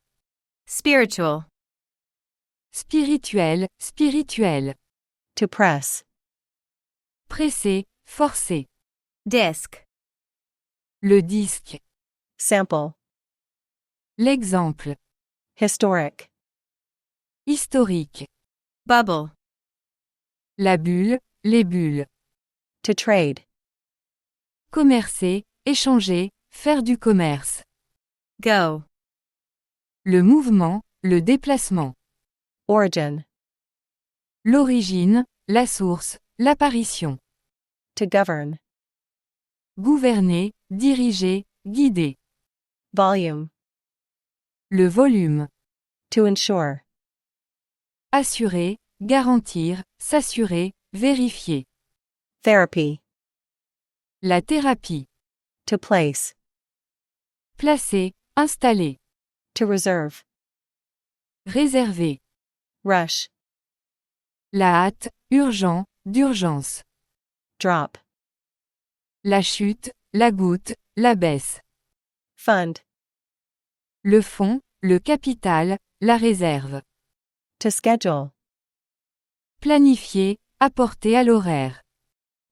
Spiritual. Spirituel, spirituel. To press. Presser, forcer. Disc. Le disque. Sample. L'exemple. Historic. Historique. Bubble. La bulle, les bulles. To trade. Commercer, échanger, faire du commerce. Go. Le mouvement, le déplacement. Origin. L'origine, la source, l'apparition. To govern. Gouverner, diriger, guider. Volume. Le volume. To ensure. Assurer, garantir, s'assurer, vérifier. Therapy. La thérapie. To place. Placer, installer. To reserve. Réserver. Rush. La hâte, urgent, d'urgence. Drop. La chute, la goutte, la baisse. Fund. Le fonds, le capital, la réserve. To schedule. Planifier, apporter à l'horaire.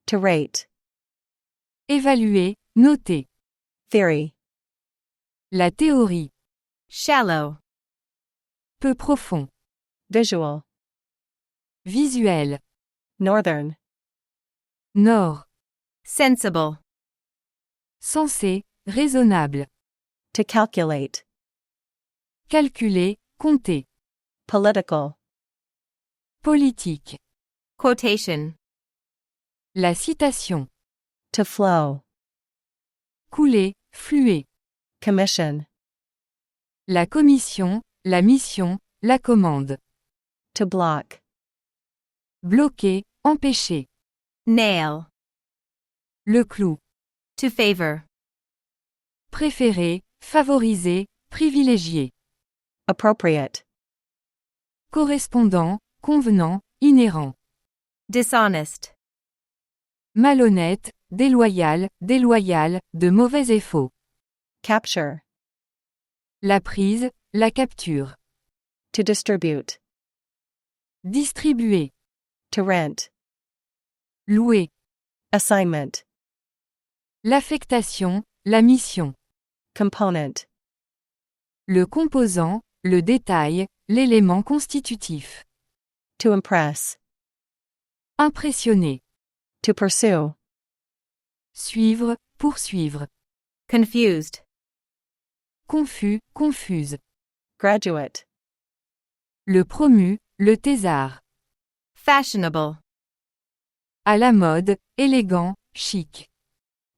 To rate. Évaluer, noter. Theory. La théorie. Shallow. Peu profond. Visual. Visuel. Northern. Nord. Sensible. Sensé, raisonnable. To calculate. Calculer, compter. Political. Politique. Quotation. La citation. To flow. Couler, fluer. Commission. La commission, la mission, la commande. To block. Bloquer, empêcher. Nail. Le clou. To favor. Préférer, favoriser, privilégier. Appropriate. Correspondant, convenant, inhérent. Dishonest. Malhonnête, déloyal, déloyal, de mauvais et faux. Capture. La prise, la capture. To distribute. Distribuer. To rent. Louer. Assignment. L'affectation, la mission. Component. Le composant, le détail, l'élément constitutif. To impress. Impressionner. To pursue. Suivre, poursuivre. Confused. Confus, confuse. Graduate. Le promu, le thésard. Fashionable. À la mode, élégant, chic.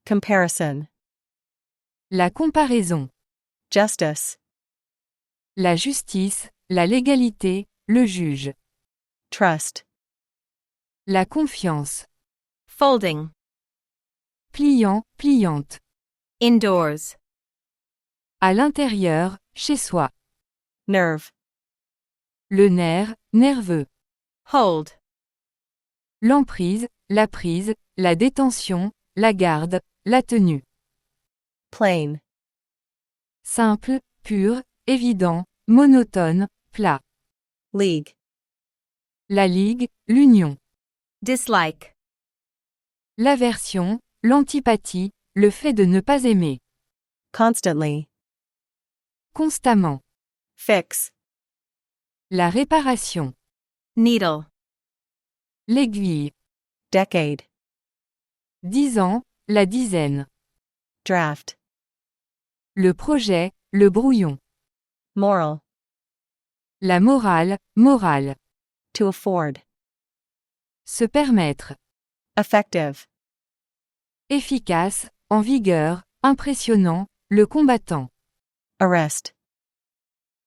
Comparison. La comparaison. Justice. La justice, la légalité, le juge. Trust. La confiance. Folding. Pliant, pliante. Indoors. À l'intérieur, chez soi. Nerve. Le nerf, nerveux. Hold. L'emprise, la prise, la détention, la garde, la tenue. Plain. Simple, pur, évident, monotone, plat. League. La ligue, l'union. Dislike. L'aversion, l'antipathie, le fait de ne pas aimer. Constantly. Constamment. Fix. La réparation. Needle. L'aiguille. Decade. 10 ans, la dizaine. Draft. Le projet, le brouillon. Moral. La morale, morale. To afford. Se permettre. Effective. Efficace, en vigueur, impressionnant, le combattant. Arrest.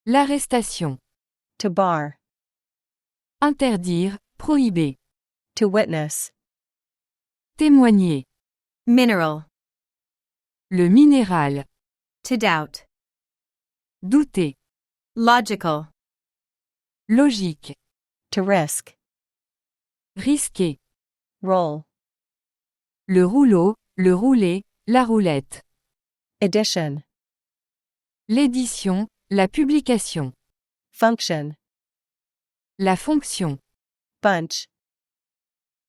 L'arrestation. To bar. Interdire, prohiber. To witness. Témoigner. Mineral. Le minéral. To doubt. Douter. Logical. Logique. To risk. Risquer. Roll. Le rouleau, le roulé, la roulette. Edition. L'édition, la publication. Function. La fonction. Bunch.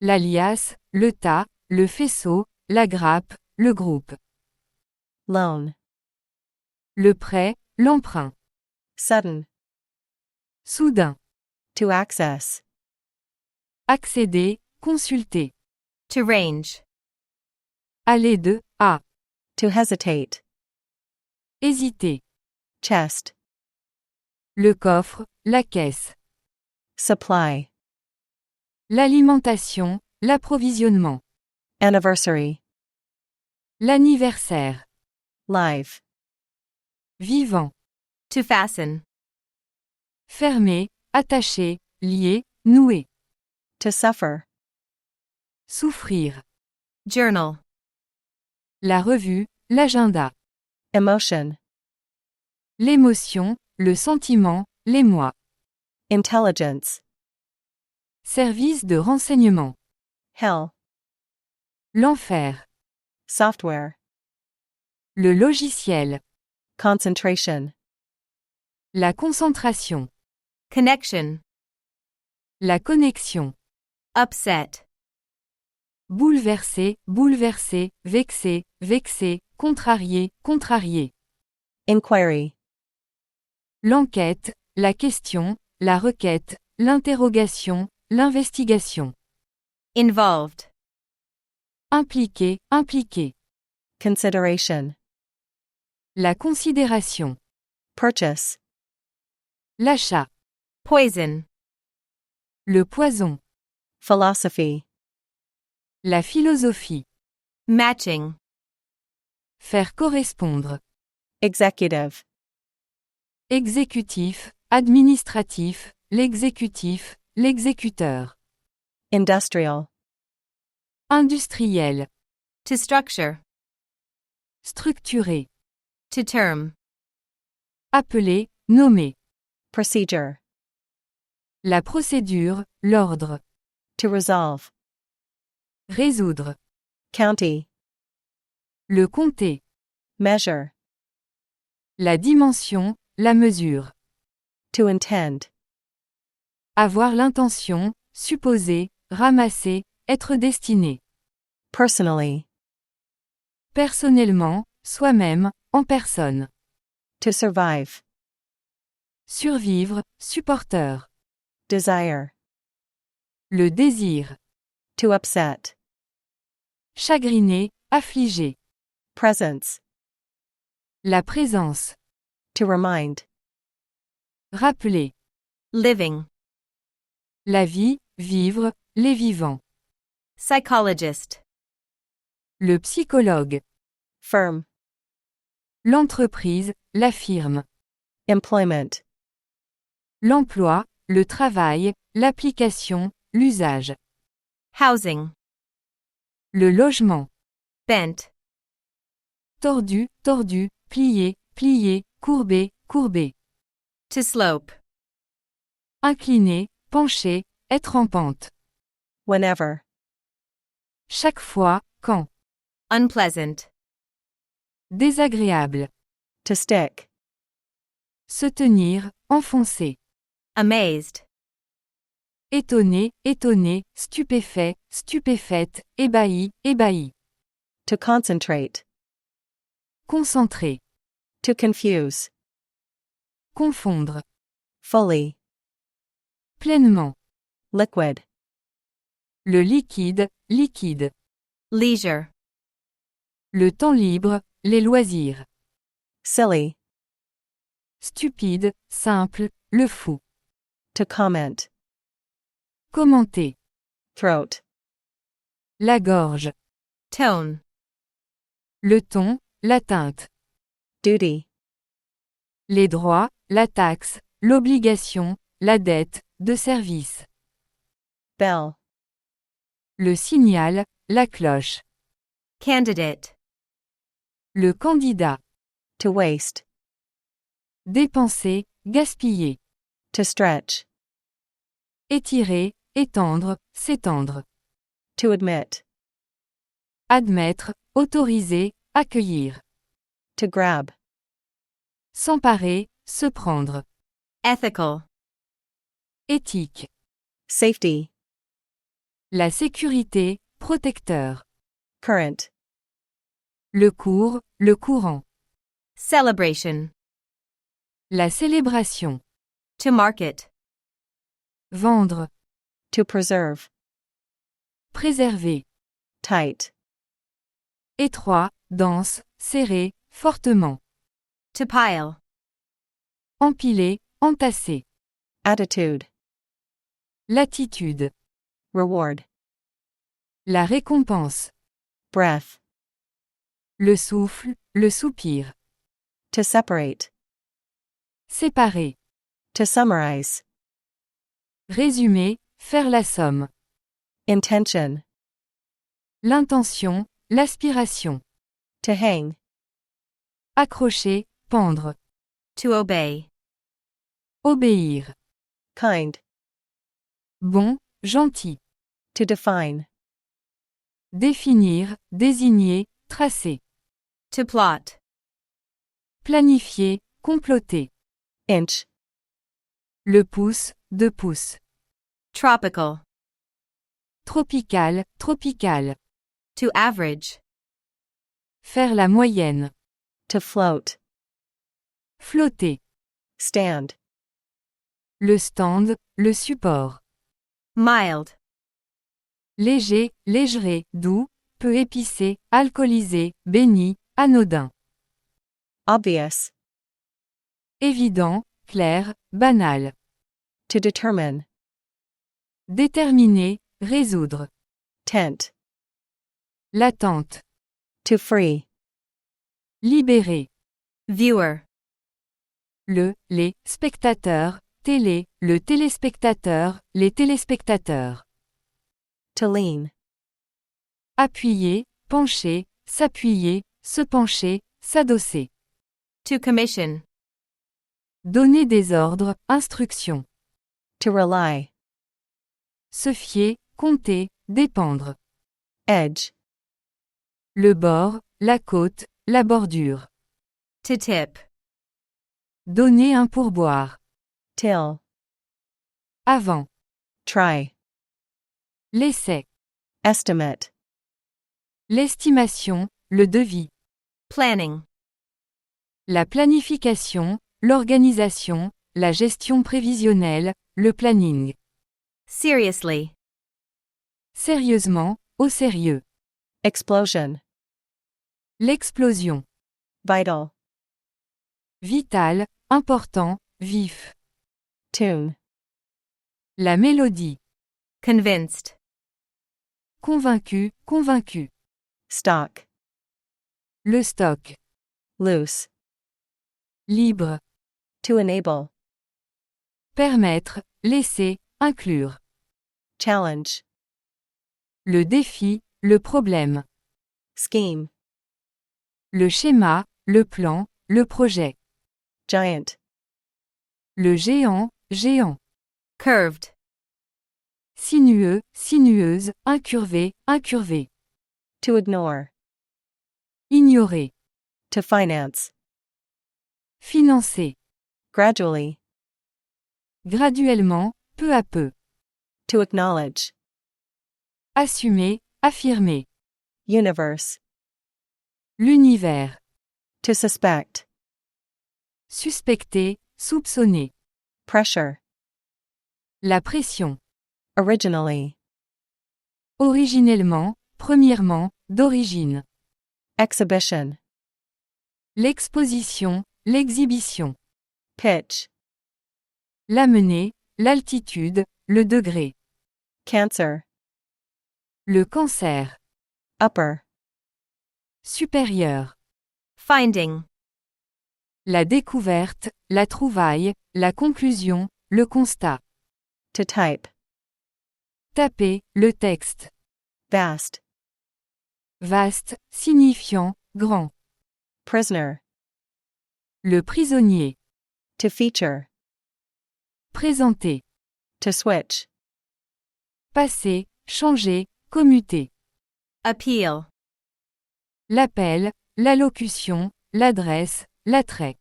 La liasse, le tas, le faisceau, la grappe, le groupe. Loan. Le prêt, l'emprunt. Sudden. Soudain. To access. Accéder, consulter. To range. Aller de, à. To hesitate. Hésiter. Chest. Le coffre, la caisse. Supply. L'alimentation, l'approvisionnement. Anniversary. L'anniversaire. Live. Vivant. To fasten. Fermé, attaché, lié, noué. To suffer. Souffrir. Journal. La revue, l'agenda. Emotion. L'émotion, le sentiment, l'émoi. Intelligence. Service de renseignement. Hell. L'enfer. Software. Le logiciel. Concentration. La concentration. Connection. La connexion. Upset. Bouleversé, bouleversé, vexé, vexé, contrarié, contrarié. Inquiry. L'enquête, la question, la requête, l'interrogation, l'investigation. Involved. Impliqué, impliqué. Consideration. La considération. Purchase. L'achat. Poison. Le poison. Philosophy. La philosophie. Matching. Faire correspondre. Executive. Exécutif, administratif, l'exécutif, l'exécuteur. Industrial. Industriel. To structure. Structuré. To term. Appelé, nommé. Procedure. La procédure, l'ordre. To resolve. Résoudre. County. Le comté. Measure. La dimension, la mesure. To intend. Avoir l'intention, supposer, ramasser, être destiné. Personally. Personnellement, soi-même, en personne. To survive. Survivre, supporteur. Desire. Le désir. To upset. Chagriné, affligé. Presence. La présence. To remind. Rappeler. Living. La vie, vivre, les vivants. Psychologist. Le psychologue. Firm. L'entreprise, la firme. Employment. L'emploi, le travail, l'application, l'usage. Housing. Le logement. Bent. Tordu, tordu, plié, plié, courbé, courbé. To slope. Incliné, penché, être en pente. Whenever. Chaque fois, quand. Unpleasant. Désagréable. To stick. Se tenir, enfoncer. Amazed. Étonné, étonné, stupéfait, stupéfaite, ébahi, ébahi. To concentrate. Concentré. To confuse. Confondre. Fully. Pleinement. Liquid. Le liquide, liquide. Leisure. Le temps libre, les loisirs. Silly. Stupide, simple, le fou. To comment. Commenter. Throat. La gorge. Tone. Le ton, la teinte. Duty. Les droits, la taxe, l'obligation, la dette, de service. Bell. Le signal, la cloche. Candidate. Le candidat. To waste. Dépenser, gaspiller. To stretch. Étirer, étendre, s'étendre. To admit. Admettre, autoriser, accueillir. To grab. S'emparer, se prendre. Ethical. Éthique. Safety. La sécurité, protecteur. Current. Le cours, le courant. Celebration. La célébration. To market. Vendre. To preserve. Préserver. Tight. Étroit, dense, serré, fortement. To pile. Empiler, entasser. Attitude. L'attitude. Reward. La récompense. Breath. Le souffle, le soupir. To separate. Séparer. To summarize. Résumer, faire la somme. Intention. L'intention, l'aspiration. To hang. Accrocher, pendre. To obey. Obéir. Kind. Bon, gentil. To define. Définir, désigner, tracer. To plot. Planifier, comploter. Inch. Le pouce, 2 pouces. Tropical. Tropical, tropical. To average. Faire la moyenne. To float. Flotter. Stand. Le stand, le support. Mild. Léger, légeré, doux, peu épicé, alcoolisé, béni, anodin. Obvious. Évident, clair, banal. To determine. Déterminer, résoudre. Tent. L'attente. To free. Libérer. Viewer. Les spectateurs, télé, le téléspectateur, les téléspectateurs. To lean. Appuyer, pencher, s'appuyer, se pencher, s'adosser. To commission. Donner des ordres, instructions. To rely. Se fier, compter, dépendre. Edge. Le bord, la côte, la bordure. To tip. Donner un pourboire. Till. Avant. Try. L'essai. Estimate. L'estimation, le devis. Planning. La planification, l'organisation, la gestion prévisionnelle, le planning. Seriously. Sérieusement, au sérieux. Explosion. L'explosion. Vital. Vital, important, vif. Tune. La mélodie. Convinced. Convaincu, convaincu. Stock. Le stock. Loose. Libre. To enable. Permettre, laisser, inclure. Challenge. Le défi, le problème. Scheme. Le schéma, le plan, le projet. Giant. Le géant, géant. Curved. Sinueux, sinueuse, incurvé, incurvé. To ignore. Ignorer. To finance. Financer. Gradually. Graduellement, peu à peu. To acknowledge. Assumer, affirmer. Universe. L'univers. To suspect. Suspecter, soupçonner. Pressure. La pression. Originally. Originellement, premièrement, d'origine. Exhibition. L'exposition, l'exhibition. Pitch. L'amener, l'altitude, le degré. Cancer. Le cancer. Upper. Supérieur. Finding. La découverte, la trouvaille, la conclusion, le constat. To type. Taper, le texte. Vast. Vaste, signifiant, grand. Prisoner. Le prisonnier. To feature. Présenter. To switch. Passer, changer, commuter. Appeal. L'appel, l'allocution, l'adresse, l'attrait.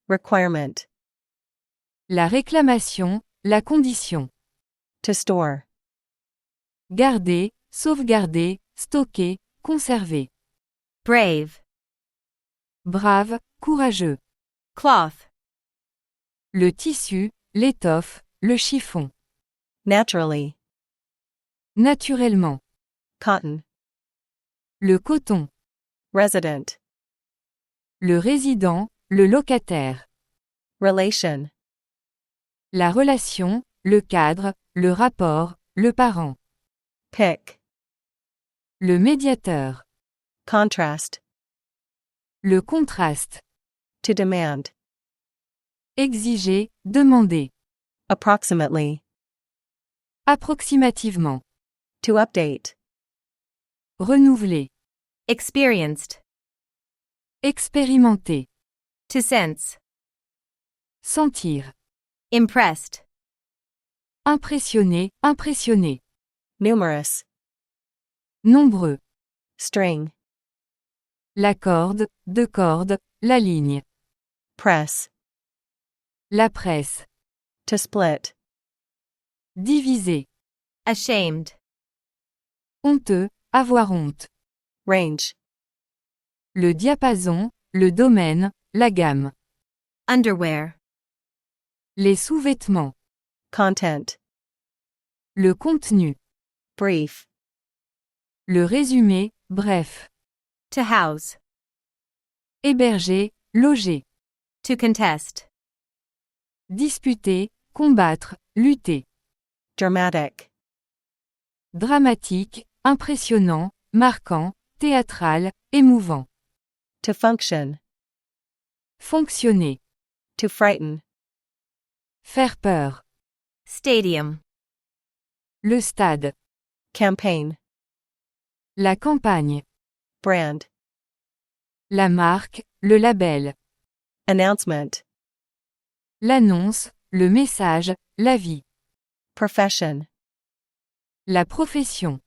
Requirement. La réclamation, la condition. To store. Garder, sauvegarder, stocker, conserver. Brave. Brave, courageux. Cloth. Le tissu, l'étoffe, le chiffon. Naturally. Naturellement. Cotton. Le coton. Resident. Le résident, le locataire. Relation. La relation, le cadre, le rapport, le parent. Pick. Le médiateur. Contrast. Le contraste. To demand. Exiger, demander. Approximately. Approximativement. To update. Renouveler. Experienced. Expérimenter. To sense. Sentir. Impressed. Impressionner, impressionner. Numerous. Nombreux. String. La corde, deux cordes, la ligne. Press. La presse. To split. Diviser. Ashamed. Honteux, avoir honte. Range. Le diapason, le domaine, la gamme. Underwear. Les sous-vêtements. Content. Le contenu. Brief. Le résumé, bref. To house. Héberger, loger. To contest. Disputer, combattre, lutter. Dramatic. Dramatique, impressionnant, marquant, théâtral, émouvant. To function. Fonctionner. To frighten. Faire peur. Stadium. Le stade. Campaign. La campagne. Brand. La marque, le label. Announcement. L'annonce, le message, l'avis. Profession. La profession.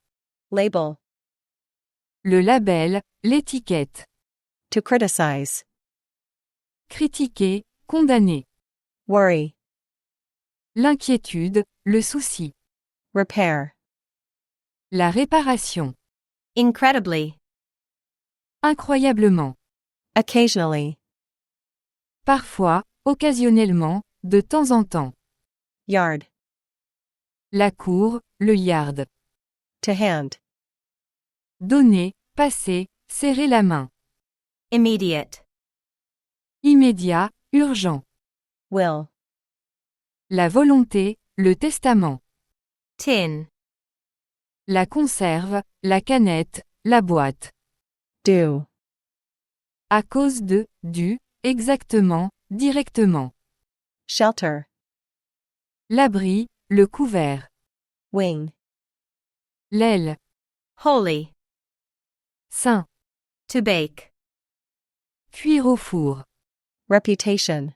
Label. Le label, l'étiquette. To criticize. Critiquer, condamner. Worry. L'inquiétude, le souci. Repair. La réparation. Incredibly. Incroyablement. Occasionally. Parfois, occasionnellement, de temps en temps. Yard. La cour, le yard. To hand. Donner, passer, serrer la main. Immediate. Immédiat, urgent. Will. La volonté, le testament. Tin. La conserve, la canette, la boîte. Do. À cause de, du, exactement, directement. Shelter. L'abri, le couvert. Wing. L'aile. Holy. Saint. To bake. Cuire au four. Reputation.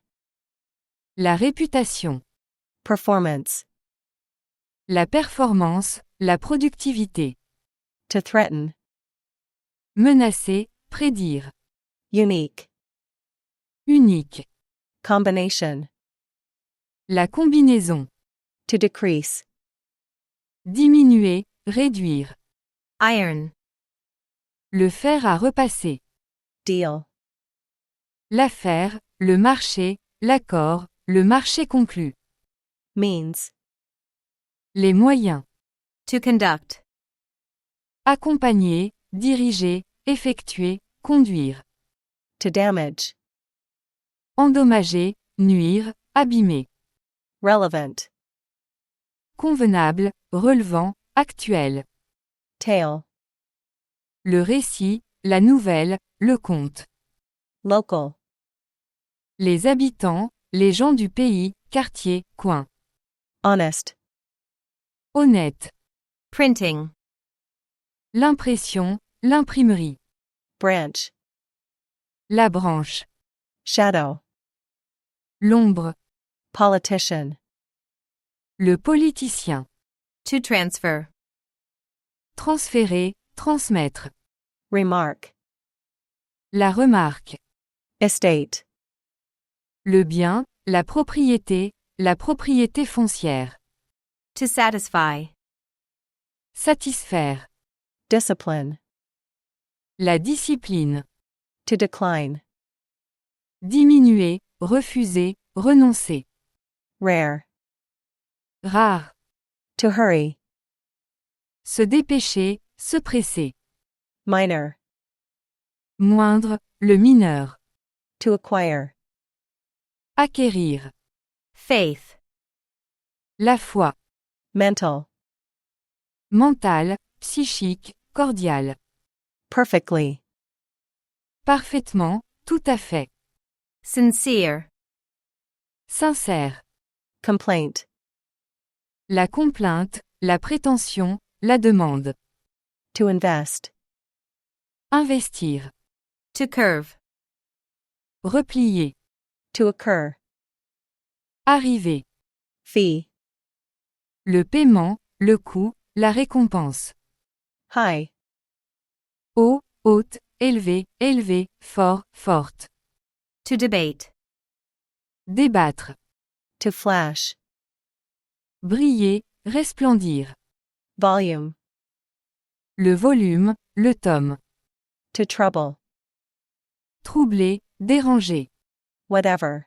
La réputation. Performance. La performance, la productivité. To threaten. Menacer, prédire. Unique. Unique. Combination. La combinaison. To decrease. Diminuer, réduire. Iron. Le fer à repasser. Deal. L'affaire, le marché, l'accord, le marché conclu. Means. Les moyens. To conduct. Accompagner, diriger, effectuer, conduire. To damage. Endommager, nuire, abîmer. Relevant. Convenable, relevant, actuel. Tale. Le récit, la nouvelle, le conte. Local. Les habitants, les gens du pays, quartier, coin. Honest. Honnête. Printing. L'impression, l'imprimerie. Branch. La branche. Shadow. l'ombre, Politician. le politicien, To transfer. transférer, transmettre, Remark. la remarque, Estate. le bien, la propriété foncière, To satisfy. satisfaire, Discipline. la discipline, To decline. diminuer, refuser, renoncer, Rare. rare, To hurry. se dépêcher, se presser, Minor. moindre, le mineur, To acquire. acquérir, Faith. la foi, Mental. mental, psychique, cordial, Perfectly. parfaitement, tout à fait, Sincere. sincère, Complaint. la complainte, la prétention, la demande, To invest. investir, To curve. replier, To occur. arriver, Fee. le paiement, le coût, la récompense, High. haut, haute, élevé, élevé, fort, forte, To debate. débattre, To flash. briller, resplendir, Volume. le volume, le tome, To trouble. troubler, déranger, Whatever.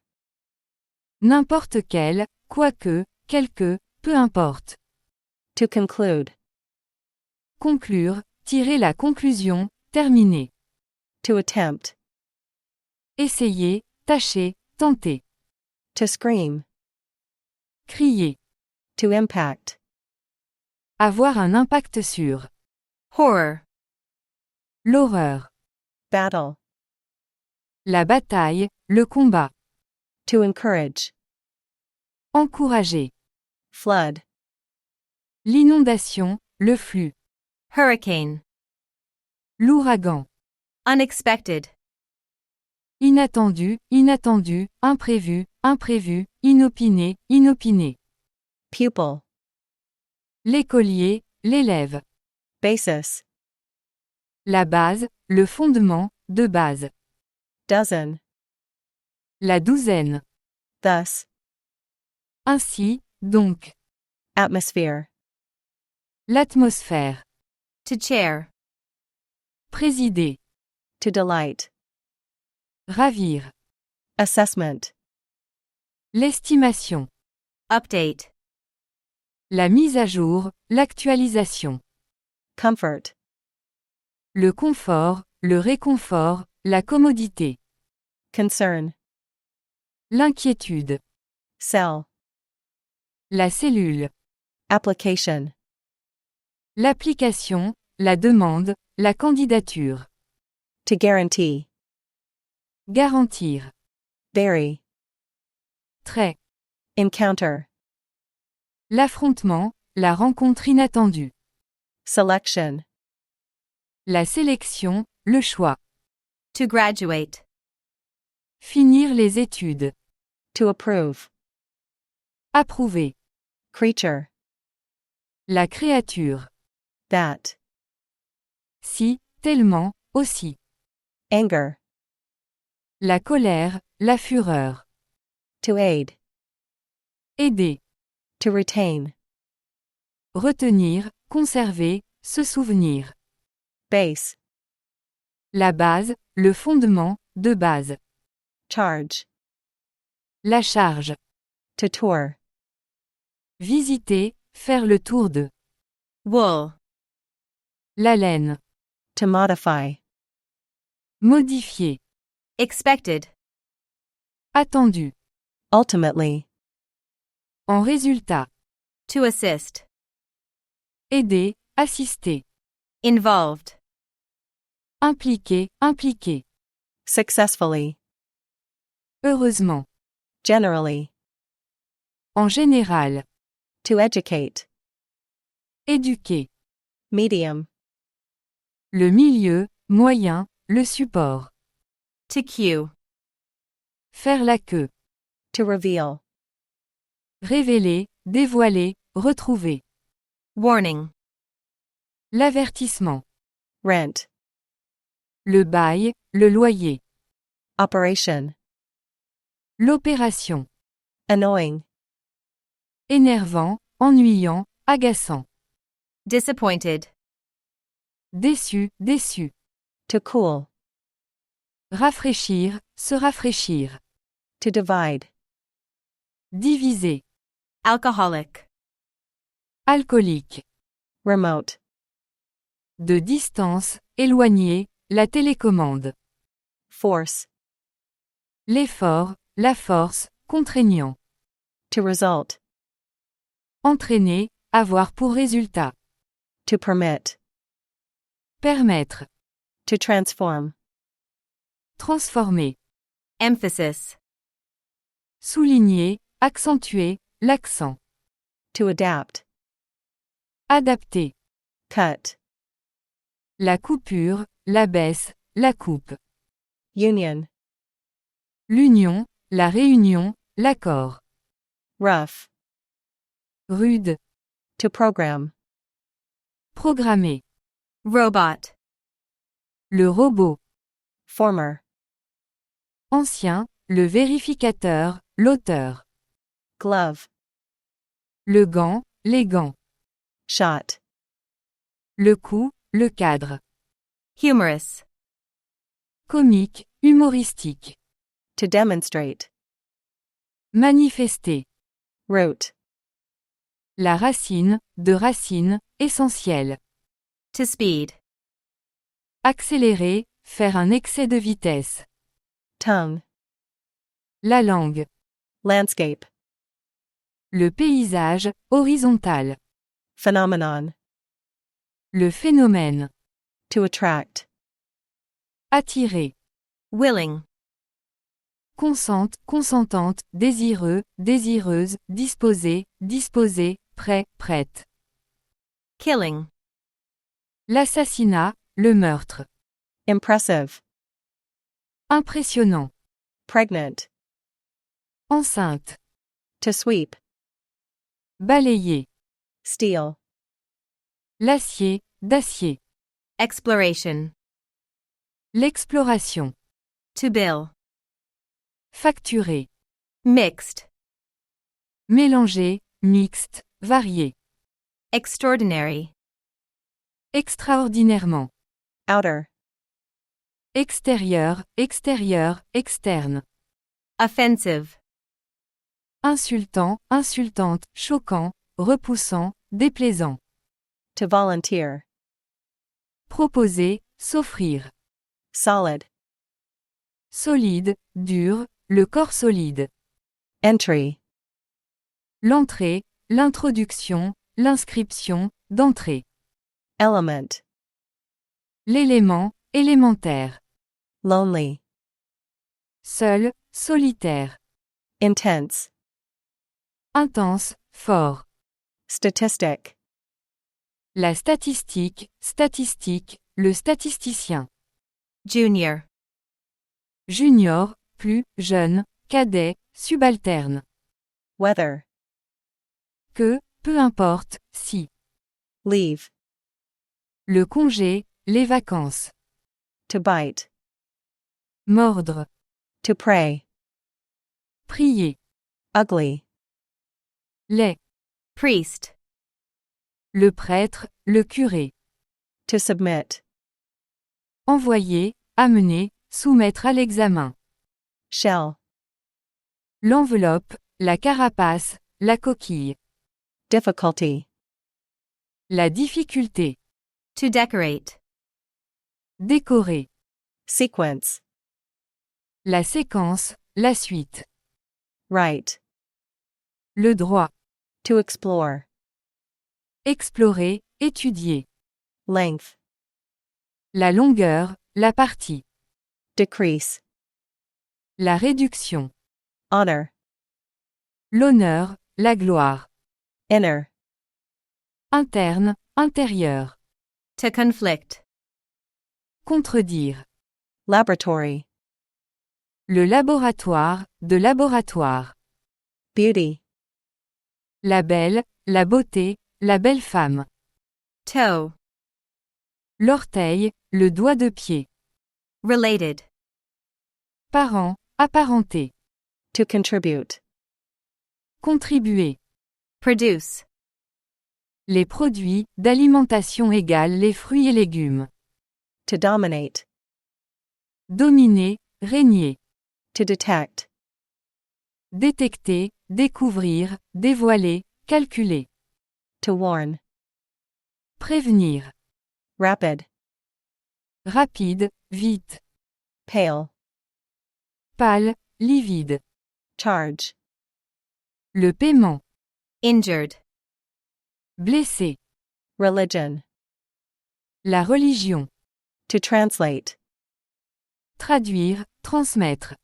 n'importe quel, quoique, quelque, peu importe, To conclude. conclure, tirer la conclusion, terminer, To attempt. essayer, tâcher, tenter, To scream. crier, To impact. avoir un impact sur, Horror. l'horreur, Battle. la bataille, le combat, To encourage. encourager, Flood. l'inondation, le flux, Hurricane. l'ouragan, Unexpected. inattendu, inattendu, imprévu, imprévu, inopiné, inopiné, Pupil. l'écolier, l'élève, Basis. la base, le fondement, de base, Dozen. la douzaine, Thus. ainsi, donc, Atmosphere. l'atmosphère, To chair. présider, To delight. ravir, Assessment. l'estimation, Update. la mise à jour, l'actualisation, Comfort. le confort, le réconfort, la commodité, Concern. l'inquiétude, Cell. la cellule, Application. l'application, la demande, la candidature, To guarantee. garantir, Vary. trait, Encounter. l'affrontement, la rencontre inattendue, Selection. la sélection, le choix, To graduate. finir les études, To approve. approuver, Creature. la créature, That. si, tellement, aussi, Anger. la colère, la fureur, To aid. aider, To retain. retenir, conserver, se souvenir, Base. la base, le fondement, de base, Charge. la charge, To tour. visiter, faire le tour de, Wool. la laine, To modify. modifier, Expected. attendu, Ultimately. en résultat, To assist. aider, assister, Involved. impliquer, impliquer, Successfully. heureusement, Generally. en général, To educate. éduquer, Medium. le milieu, moyen, le support, To cue. faire la queue, To reveal. Révéler, dévoiler, retrouver. Warning. L'avertissement. Rent. Le bail, le loyer. Operation. L'opération. Annoying. Énervant, ennuyant, agaçant. Disappointed. Déçu, déçu. To cool. Rafraîchir, se rafraîchir. To divide. Diviser. Alcoholic. Alcoolique. Remote. De distance, éloigné, la télécommande. Force. L'effort, la force, contraignant. To result. Entraîner, avoir pour résultat. To permit. Permettre. To transform. Transformer. Emphasis. Souligner, accentuer, l'accent. To adapt. Adapter. Cut. La coupure, la baisse, la coupe. Union. L'union, la réunion, l'accord. Rough. Rude. To program. Programmer. Robot. Le robot. Former. Ancien, le vérificateur, l'auteur. Glove. Le gant, les gants. Shot. Le coup, le cadre. Humorous. Comique, humoristique. To demonstrate. Manifester. Root. La racine, de racine, essentielle. To speed. Accélérer, faire un excès de vitesse. Tongue. La langue. Landscape. Le paysage, horizontal. Phenomenon. Le phénomène. To attract. Attirer. Willing. Consente, consentante, désireux, désireuse, disposé, disposé, prêt, prête. Killing. L'assassinat, le meurtre. Impressive. Impressionnant. Pregnant. Enceinte. To sweep. Balayer. Steel. L'acier, d'acier. Exploration. L'exploration. To bill. Facturer. Mixed. Mélanger, mixte, varié. Extraordinary. Extraordinairement. Outer. Extérieur, extérieur, externe. Offensive. Insultant, insultante, choquant, repoussant, déplaisant. To volunteer. Proposer, s'offrir. Solid. Solide, dur, le corps solide. Entry. L'entrée, l'introduction, l'inscription, d'entrée. Element. L'élément, élémentaire. Lonely. Seul, solitaire. Intense. Intense, fort. Statistic. La statistique, statistique, le statisticien. Junior. Junior, plus, jeune, cadet, subalterne. Weather. Que, peu importe, si. Leave. Le congé, les vacances. To bite. Mordre. To pray. Prier. Ugly. Les. Priest. Le prêtre, le curé. To submit. Envoyer, amener, soumettre à l'examen. Shell. L'enveloppe, la carapace, la coquille. Difficulty. La difficulté. To decorate. Décorer. Sequence. La séquence, la suite. Right. Le droit. To explore. Explorer, étudier. Length. La longueur, la partie. Decrease. La réduction. Honor. L'honneur, la gloire. Inner. Interne, intérieur. To conflict. Contredire. Laboratory. Le laboratoire, de laboratoire. Beauty. La belle, la beauté, la belle femme. Toe. L'orteil, le doigt de pied. Related. Parent, apparenté. To contribute. Contribuer. Produce. Les produits d'alimentation égale les fruits et légumes. To dominate. Dominer, régner. To detect. Détecter, découvrir, dévoiler, calculer. To warn. Prévenir. Rapid. Rapide, vite. Pale. Pâle, livide. Charge. Le paiement. Injured. Blessé. Religion. La religion. To translate. Traduire, transmettre.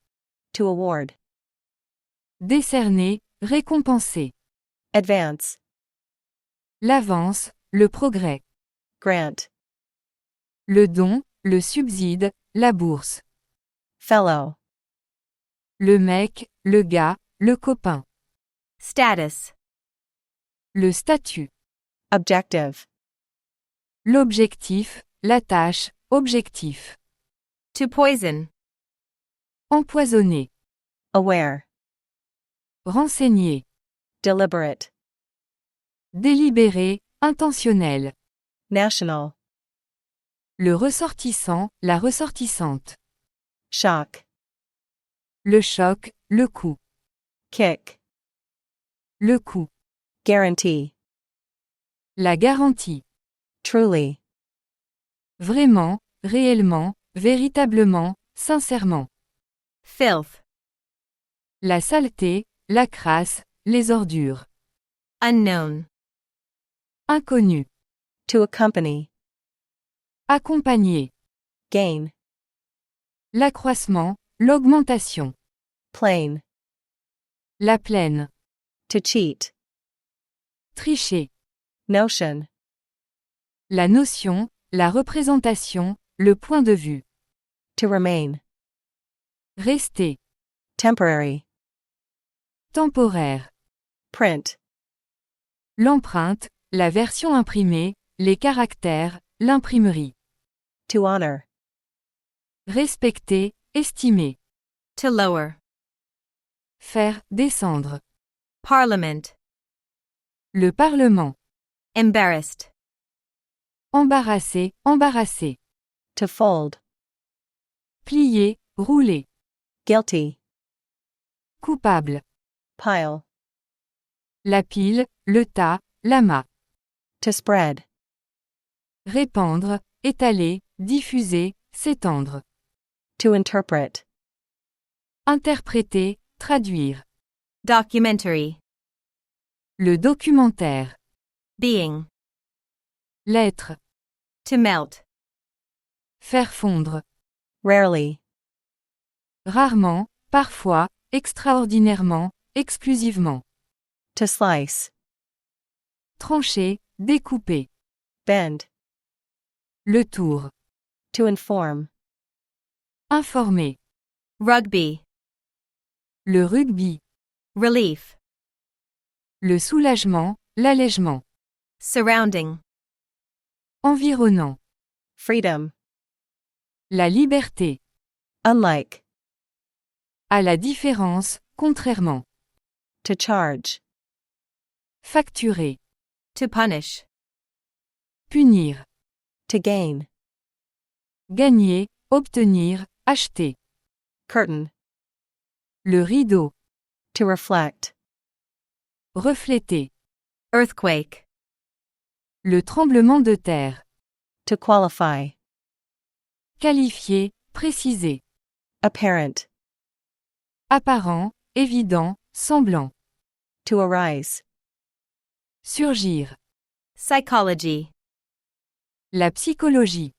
To award. Décerner, récompenser. Advance. L'avance, le progrès. Grant. Le don, le subside, la bourse. Fellow. Le mec, le gars, le copain. Status. Le statut. Objective. L'objectif, la tâche, objectif. To poison. Empoisonner. Aware. Renseigner. Deliberate. Délibéré, intentionnel. National. Le ressortissant, la ressortissante. Shock. Le choc, le coup. Kick. Le coup. Guarantee. La garantie. Truly. Vraiment, réellement, véritablement, sincèrement. Filth. La saleté, la crasse, les ordures. Unknown. Inconnu. To accompany. Accompagner. Gain. L'accroissement, l'augmentation. Plain. La plaine. To cheat. Tricher. Notion. La notion, la représentation, le point de vue. To remain. Rester. Temporary. Temporaire. Print. L'empreinte, la version imprimée, les caractères, l'imprimerie. To honor. Respecter, estimer. To lower. Faire descendre. Parliament. Le Parlement. Embarrassed. Embarrasser, embarrasser. To fold. Plier, rouler. Guilty. Coupable. Pile. La pile, le tas, l'amas. To spread. Répandre, étaler, diffuser, s'étendre. To interpret. Interpréter, traduire. Documentary. Le documentaire. Being. L'être. To melt. Faire fondre. Rarely. Rarement, parfois, extraordinairement, exclusivement. To slice. Trancher, découper. Bend. Le tour. To inform. Informer. Rugby. Le rugby. Relief. Le soulagement, l'allègement. Surrounding. Environnant. Freedom. La liberté. Unlike. À la différence, contrairement. To charge. Facturer. To punish. Punir. To gain. Gagner, obtenir, acheter. Curtain. Le rideau. To reflect. Refléter. Earthquake. Le tremblement de terre. To qualify. Qualifier, préciser. Apparent. Apparent, évident, semblant. To arise. Surgir. Psychology. La psychologie.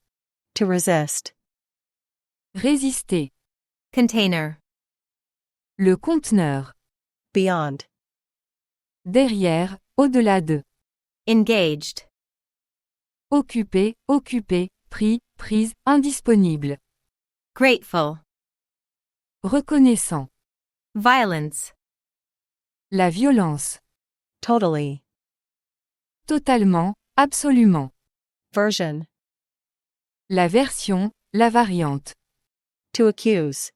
To resist. Résister. Container. Le conteneur. Beyond. Derrière, au-delà de. Engaged. Occupé, occupé, pris, prise, indisponible. Grateful. Reconnaissant. Violence. La violence. Totally. Totalement, absolument. Version. La version, la variante. To accuse.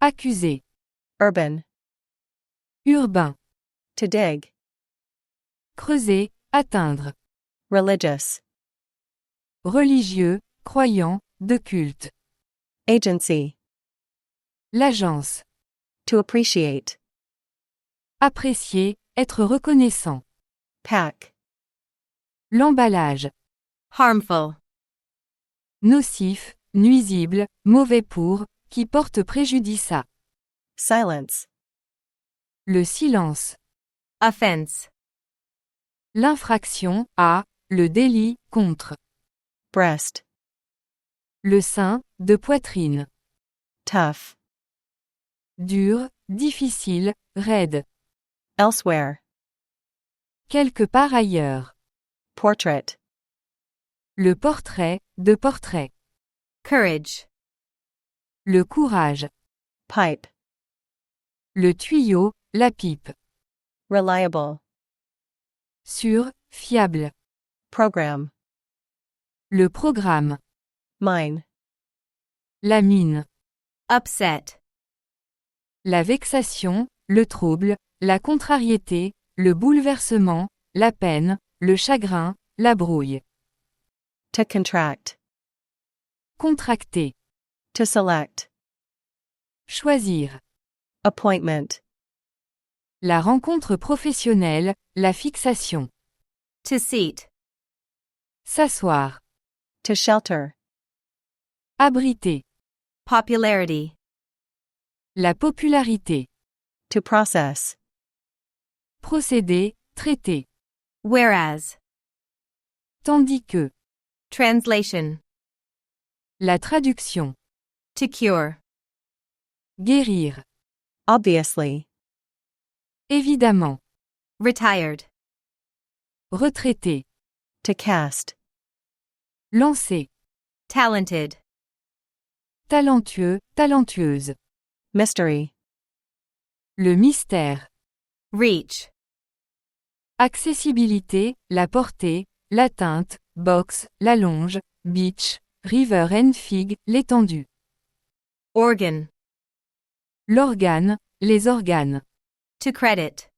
Accuser. Urban. Urbain. To dig. Creuser, atteindre. Religious. Religieux, croyant, de culte. Agency. L'agence. To appreciate. Apprécier, être reconnaissant. Pack. L'emballage. Harmful. Nocif, nuisible, mauvais pour, qui porte préjudice à. Silence. Le silence. Offense. L'infraction à, le délit, contre. Breast. Le sein, de poitrine. Tough. Dur, difficile, raide. Elsewhere. Quelque part ailleurs. Portrait. Le portrait, de portrait. Courage. Le courage. Pipe. Le tuyau, la pipe. Reliable. Sûr, fiable. Program. Le programme. Mine. La mine. Upset. La vexation, le trouble, la contrariété, le bouleversement, la peine, le chagrin, la brouille. To contract. Contracter. To select. Choisir. Appointment. La rencontre professionnelle, la fixation. To seat. S'asseoir. To shelter. Abriter. Popularity. La popularité. To process. Procéder, traiter. Whereas. Tandis que. Translation. La traduction. To cure. Guérir. Obviously. Évidemment. Retired. Retraiter. To cast. Lancer. Talented. Talentueux, talentueuse. Mystery. Le mystère. Reach. Accessibilité, la portée, l'atteinte, box, l'allonge, beach, river and fig, l'étendue. Organ. L'organe, les organes. To credit.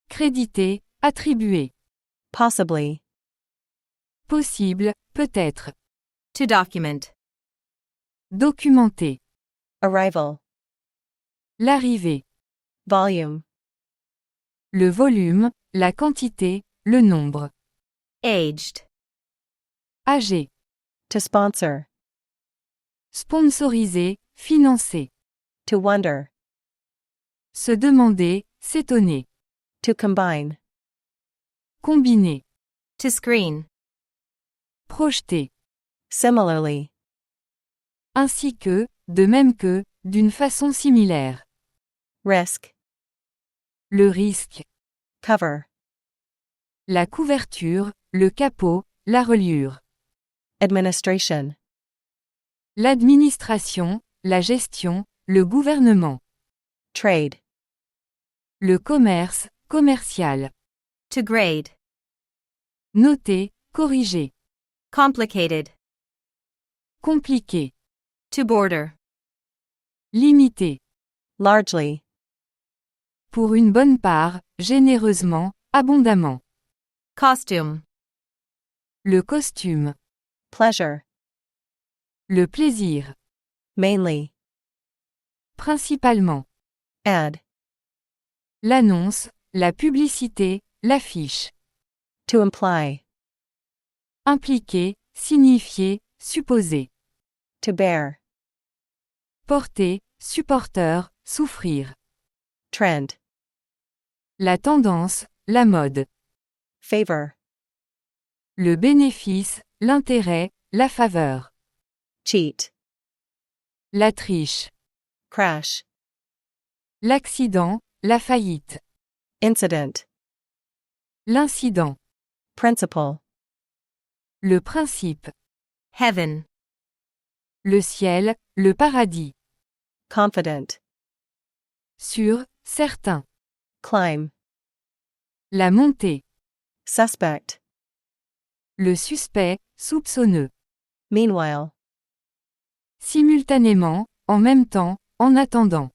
Créditer, attribuer. Possibly. Possible, peut-être. To document. Documenter. Arrival. L'arrivée. Volume. Le volume, la quantité, le nombre. Aged. Âgé. To sponsor. Sponsoriser, financer. To wonder. Se demander, s'étonner. To combine. Combiner. To screen. Projeter. Similarly. Ainsi que, de même que, d'une façon similaire. Risk. Le risque. Cover. La couverture, le capot, la reliure. Administration. L'administration, la gestion, le gouvernement. Trade. Le commerce, commercial. To grade. Noter, corriger. Complicated. Compliqué. To border. Limité. Largely. Pour une bonne part, généreusement, abondamment. Costume. Le costume. Pleasure. Le plaisir. Mainly. Principalement. Ad. L'annonce, la publicité, l'affiche. To imply. Impliquer, signifier, supposer. To bear. Porter, supporteur, souffrir. Trend. La tendance, la mode. Favor. Le bénéfice, l'intérêt, la faveur. Cheat. La triche. Crash. L'accident, la faillite. Incident. L'incident. Principle. Le principe. Heaven. Le ciel, le paradis. Confident. Sûr, certain. Climb. La montée. Suspect. Le suspect, soupçonneux. Meanwhile. Simultanément, en même temps, en attendant.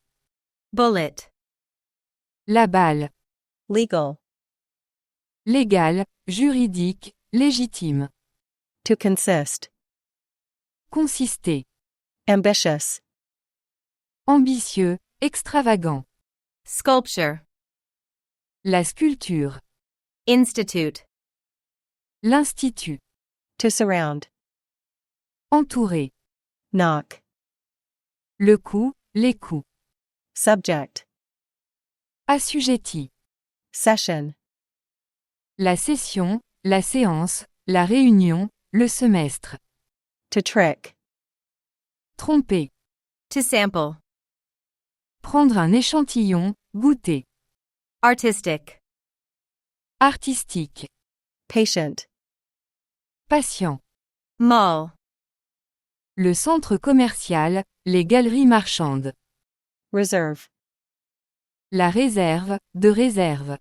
Bullet. La balle. Legal. Légal, juridique, légitime. To consist. Consister. Ambitious. Ambitieux, extravagant. Sculpture. La sculpture. Institute. L'institut. To surround. Entouré. Knock. Le coup, les coups. Subject. Assujetti. Session. La session, la séance, la réunion, le semestre. To trick. Tromper. To sample. Prendre un échantillon, goûter. Artistic. Artistique. Patient. Patient. Mall. Le centre commercial, les galeries marchandes. Reserve. La réserve, de réserve.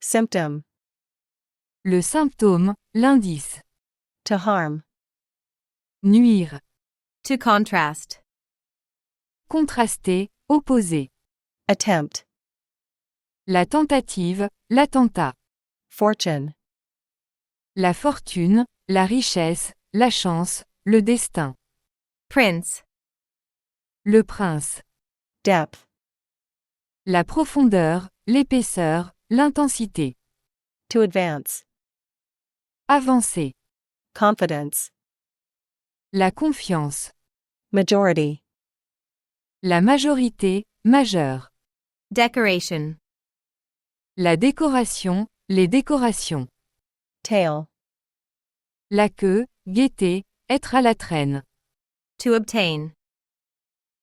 Symptom. Le symptôme, l'indice. To harm. Nuire. To contrast. Contraster, opposer. Attempt. La tentative, l'attentat. Fortune. La fortune, la richesse, la chance, le destin. Prince. Le prince. Depth. La profondeur, l'épaisseur, l'intensité. To advance. Avancer. Confidence. La confiance. Majority. La majorité, majeure. Decoration. La décoration, les décorations. Tail. La queue, guetter, être à la traîne. To obtain.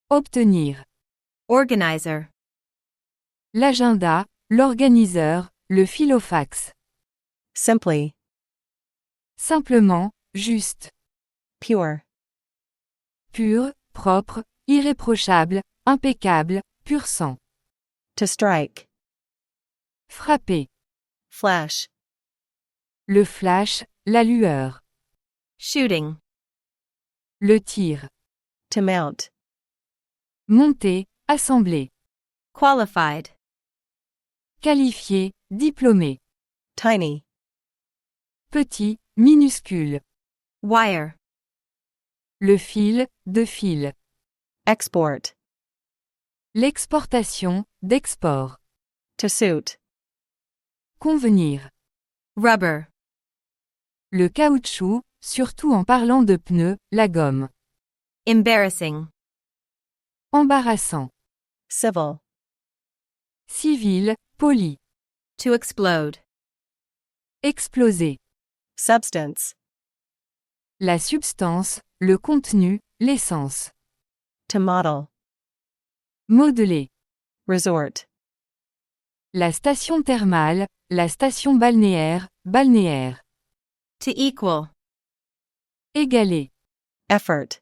Obtenir. Organizer. L'agenda, l'organiseur, le filofax. Simply. Simplement, juste. Pure. Pur, propre, irréprochable, impeccable, pur sang. To strike. Frapper. Flash. Le flash, la lueur. Shooting. Le tir. To mount. Monter, assembler. Qualified. Qualifié, diplômé. Tiny. Petit, minuscule. Wire. Le fil, de fil. Export. L'exportation, d'export. To suit. Convenir. Rubber. Le caoutchouc, surtout en parlant de pneus, la gomme. Embarrassing. Embarrassant. Civil. Civil, poli. To explode. Exploser. Substance. La substance, le contenu, l'essence. To model. Modeler. Resort. La station thermale, la station balnéaire, balnéaire. To equal. Égaler. Effort.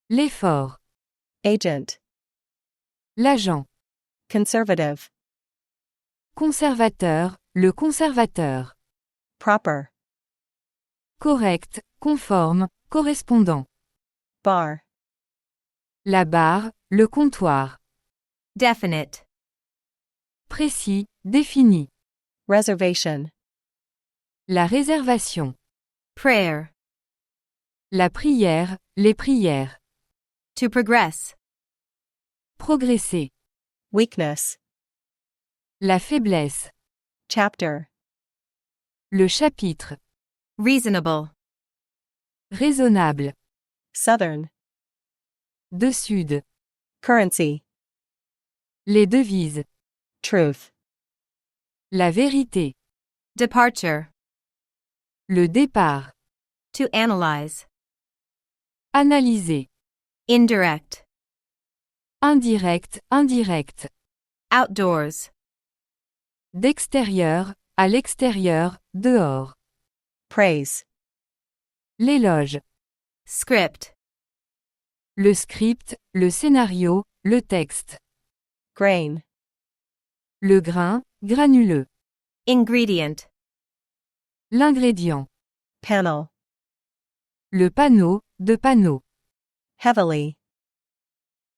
L'effort. Agent. L'agent. Conservative. Conservateur, le conservateur. Proper. Correct, conforme, correspondant. Bar. La barre, le comptoir. Definite. Précis, défini. Reservation. La réservation. Prayer. La prière, les prières. To progress. Progresser. Weakness. La faiblesse. Chapter. Le chapitre. Reasonable. Raisonnable. Southern. De sud. Currency. Les devises. Truth. La vérité. Departure. Le départ. To analyze. Analyser. Indirect. Indirect, indirect. Outdoors. D'extérieur, à l'extérieur, dehors. Praise. L'éloge. Script. Le script, le scénario, le texte. Grain. Le grain, granuleux. Ingredient. L'ingrédient. Panel. Le panneau, de panneau. Heavily.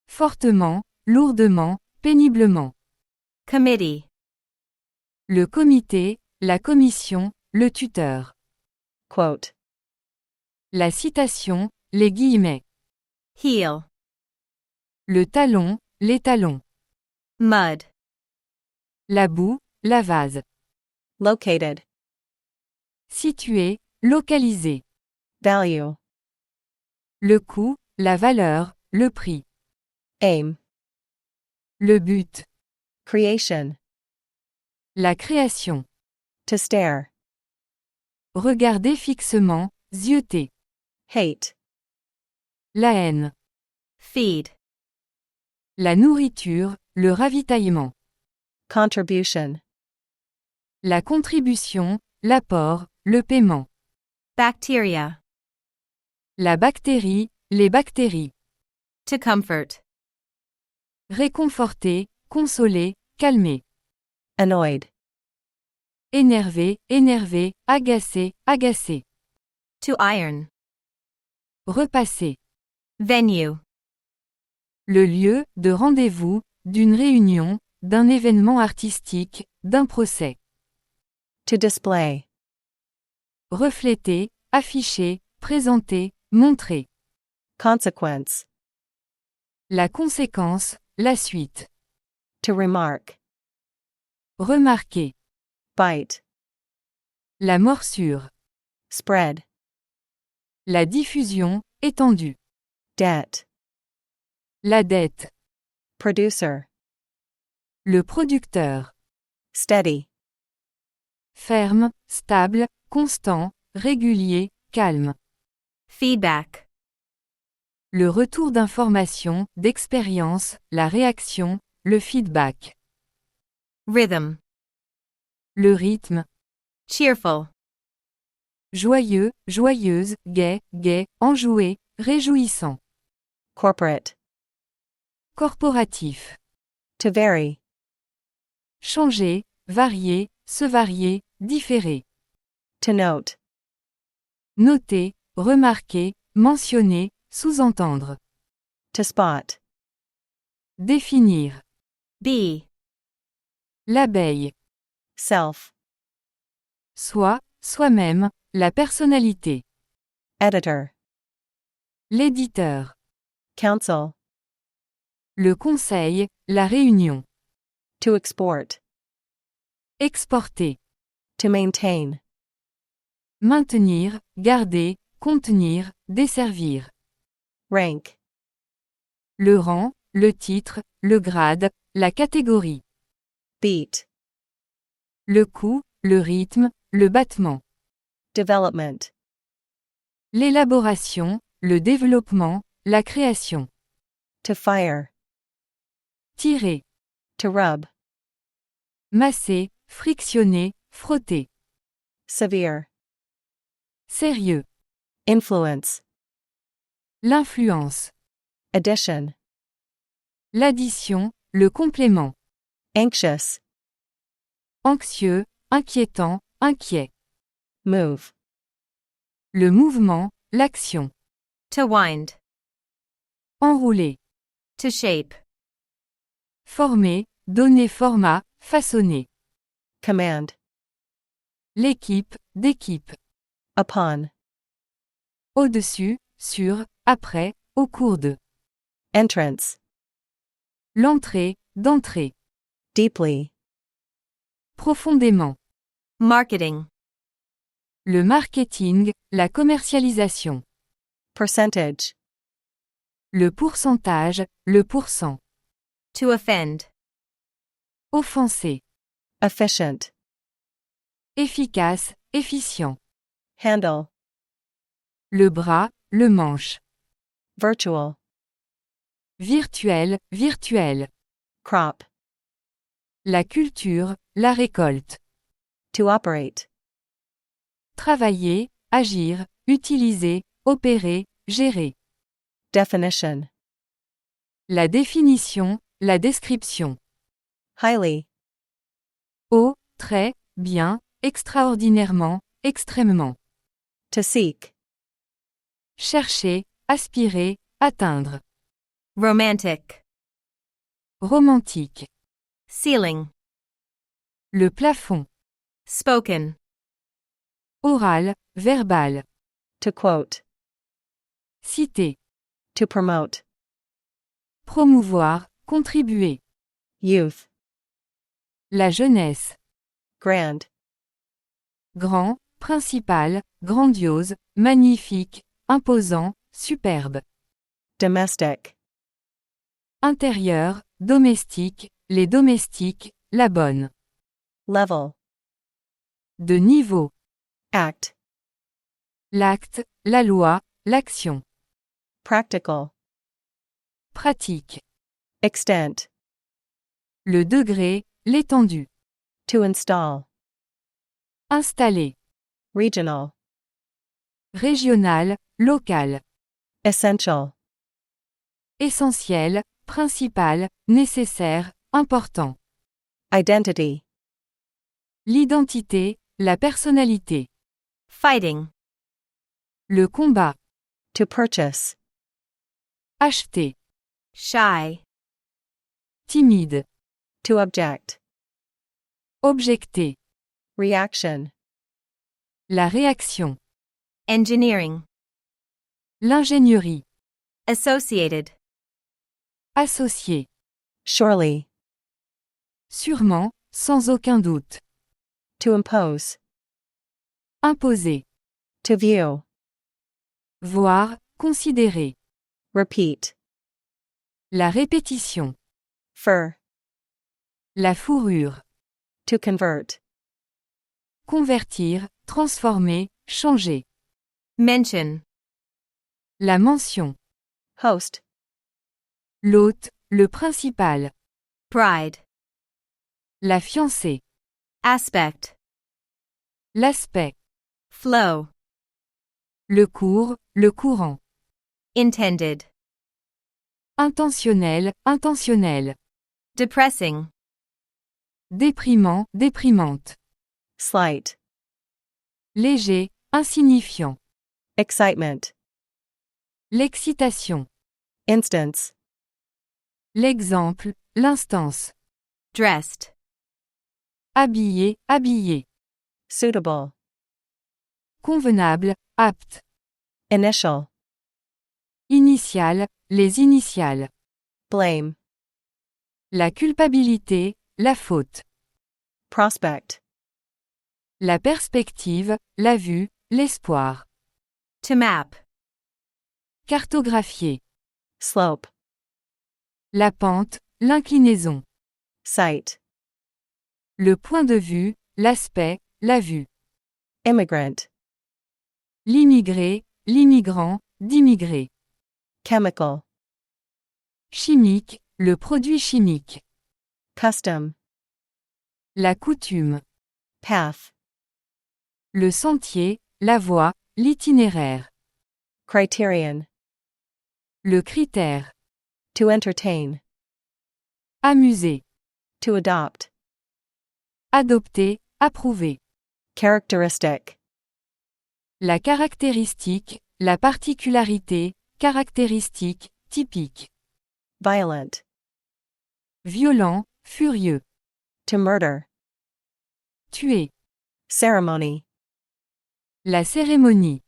Fortement, lourdement, péniblement. Committee. Le comité, la commission, le tuteur. Quote. La citation, les guillemets. Heel. Le talon, les talons. Mud. La boue, la vase. Located. Situé, localisé. Value. Le coût, la valeur, le prix. Aim. Le but. Creation. La création. To stare. Regarder fixement, zioter. Hate. La haine. Feed. La nourriture, le ravitaillement. Contribution. La contribution, l'apport, le paiement. Bacteria. La bactérie, les bactéries. To comfort. Réconforter, consoler, calmer. Annoyed. Énervé, énervé, agacé, agacé. To iron. Repasser. Venue. Le lieu, de rendez-vous, d'une réunion, d'un événement artistique, d'un procès. To display. Refléter, afficher, présenter, montrer. Consequence. La conséquence, la suite. To remark. Remarquer. Bite. La morsure. Spread. La diffusion, étendue. Debt. La dette. Producer. Le producteur. Steady. Ferme, stable, constant, régulier, calme. Feedback. Le retour d'information, d'expérience, la réaction, le feedback. Rhythm. Le rythme. Cheerful. Joyeux, joyeuse, gai, gai, enjoué, réjouissant. Corporate. Corporatif. To vary. Changer, varier, se varier, différer. To note. Noter, remarquer, mentionner, sous-entendre. To spot. Définir. Be. L'abeille. Self. Soi, soi-même, la personnalité. Editor. L'éditeur. Council. Le conseil, la réunion. To export. Exporter. To maintain. Maintenir, garder, contenir, desservir. Rank. Le rang, le titre, le grade, la catégorie. Beat. Le coup, le rythme, le battement. Development. L'élaboration, le développement, la création. To fire. Tirer. To rub. Masser, frictionner, frotter. Severe. Sérieux. Influence. L'influence. Addition. L'addition, le complément. Anxious. Anxieux, inquiétant, inquiet. Move. Le mouvement, l'action. To wind. Enrouler. To shape. Former, donner format, façonner. Command. L'équipe, d'équipe. Upon. Au-dessus, sur, après, au cours de. Entrance. L'entrée, d'entrée. Deeply. Profondément. Marketing. Le marketing, la commercialisation. Percentage. Le pourcentage, le pourcent. To offend. Offenser. Efficient. Efficace, efficient. Handle. Le bras, le manche. Virtual. Virtuel, virtuel. Crop. La culture, la récolte. To operate. Travailler, agir, utiliser, opérer, gérer. Definition. La définition, la description. Highly. Oh, très, bien, extraordinairement, extrêmement. To seek. Chercher, aspirer, atteindre. Romantic. Romantique. Ceiling. Le plafond. Spoken. Oral, verbal. To quote. Citer. To promote. Promouvoir, contribuer. Youth. La jeunesse. Grand. Grand, principal, grandiose, magnifique, imposant, superbe. Domestic. Intérieur, domestique, les domestiques, la bonne. Level. De niveau. Act. L'acte, la loi, l'action. Practical. Pratique. Extent. Le degré, l'étendue. To install. Installer. Regional. Régional, local. Essential. Essentiel, principal, nécessaire, important. Identity. L'identité, la personnalité. Fighting. Le combat. To purchase. Acheter. Shy. Timide. To object. Objecter. Reaction. La réaction. Engineering. L'ingénierie. Associated. Associé. Surely. Sûrement, sans aucun doute. To impose. Imposer. To view. Voir, considérer. Repeat. La répétition. Fur. La fourrure. To convert. Convertir, transformer, changer. Mention. La mention. Host. L'hôte, le principal. Bride. La fiancée. Aspect. L'aspect. Flow. Le cours, le courant. Intended. Intentionnel, intentionnel. Depressing. Déprimant, déprimante. Slight. Léger, insignifiant. Excitement. L'excitation. Instance. L'exemple, l'instance. Dressed. Habillé, habillé. Suitable. Convenable, apte. Initial. Initial, les initiales. Blame. La culpabilité, la faute. Prospect. La perspective, la vue, l'espoir. To map. Cartographier. Slope. La pente, l'inclinaison. Sight. Le point de vue, l'aspect, la vue. Immigrant. L'immigré, l'immigrant, d'immigré. Chemical. Chimique, le produit chimique. Custom. La coutume. Path. Le sentier, la voie, l'itinéraire. Criterion. Le critère. To entertain. Amuser. To adopt. Adopter, approuver. Characteristic. La caractéristique, la particularité, caractéristique, typique. Violent. Violent, furieux. To murder. Tuer. Ceremony. La cérémonie.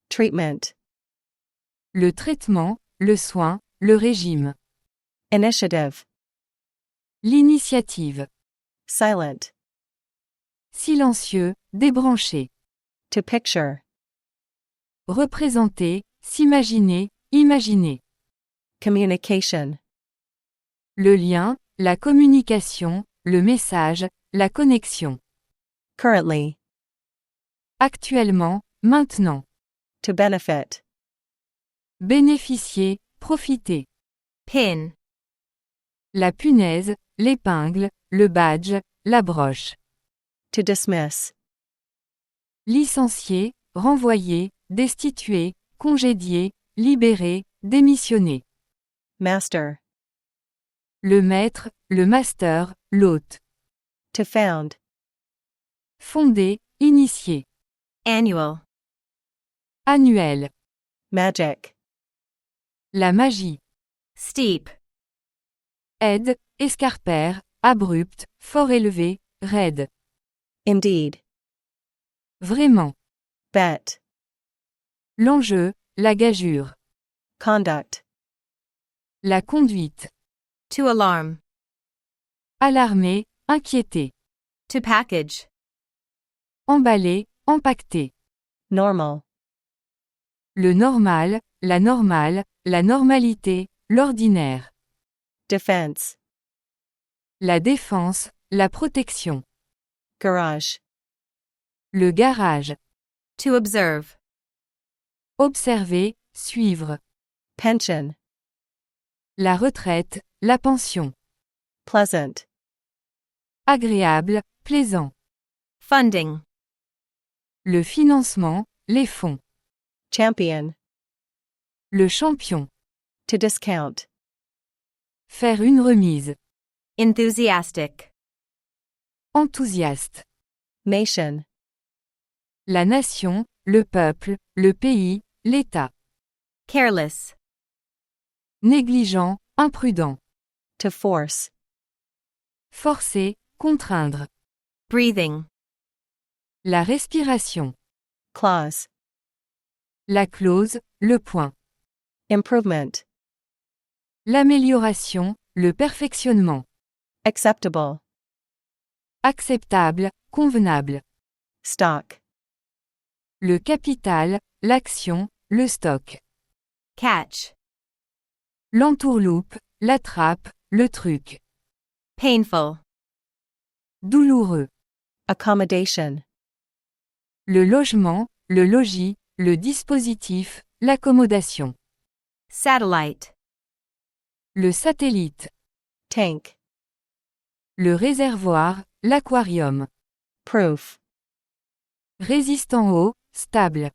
Treatment. Le traitement, le soin, le régime. Initiative. L'initiative. Silent. Silencieux, débranché. To picture. Représenter, s'imaginer, imaginer. Communication. Le lien, la communication, le message, la connexion. Currently. Actuellement, maintenant. To benefit. Bénéficier, profiter. Pin. La punaise, l'épingle, le badge, la broche. To dismiss. Licencier, renvoyer, destituer, congédier, libérer, démissionner. Master. Le maître, le master, l'hôte. To found. Fondé, initié. Annual. Annuel. Magic. La magie. Steep. Aide, escarpère, abrupte, fort élevé, raide. Indeed. Vraiment. Bet. L'enjeu, la gageure. Conduct. La conduite. To alarm. Alarmer, inquiéter. To package. Emballer, empaqueter. Normal. Le normal, la normale, la normalité, l'ordinaire. Defense. La défense, la protection. Garage. Le garage. To observe. Observer, suivre. Pension. La retraite, la pension. Pleasant. Agréable, plaisant. Funding. Le financement, les fonds. Champion. Le champion. To discount. Faire une remise. Enthusiastic. Enthousiaste. Nation. La nation, le peuple, le pays, l'État. Careless. Négligent, imprudent. To force. Forcer, contraindre. Breathing. La respiration. Clause. La clause, le point. Improvement. L'amélioration, le perfectionnement. Acceptable. Acceptable, convenable. Stock. Le capital, l'action, le stock. Catch. L'entourloupe, la trappe, le truc. Painful. Douloureux. Accommodation. Le logement, le logis, le dispositif, l'accommodation. Satellite. Le satellite. Tank. Le réservoir, l'aquarium. Proof. Résistant au, stable.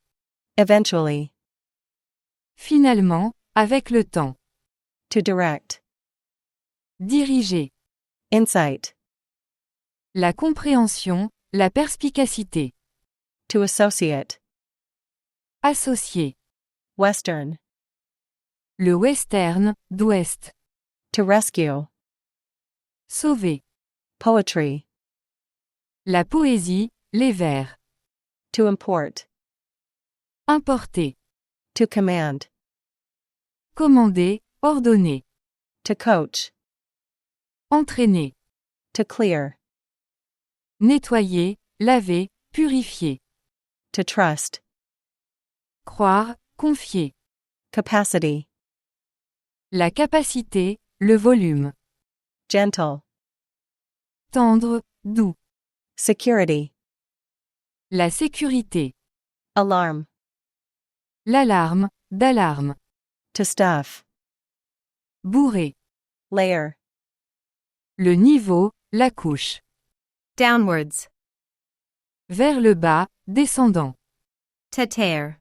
Eventually. Finalement, avec le temps. To direct. Diriger. Insight. La compréhension, la perspicacité. To associate. Associer. Western. Le western, d'ouest. To rescue. Sauver. Poetry. La poésie, les vers. To import. Importer. To command. Commander, ordonner. To coach. Entraîner. To clear. Nettoyer, laver, purifier. To trust. Croire, confier. Capacity. La capacité, le volume. Gentle. Tendre, doux. Security. La sécurité. Alarm. L'alarme, d'alarme. To stuff. Bourrer. Layer. Le niveau, la couche. Downwards. Vers le bas, descendant. To tear.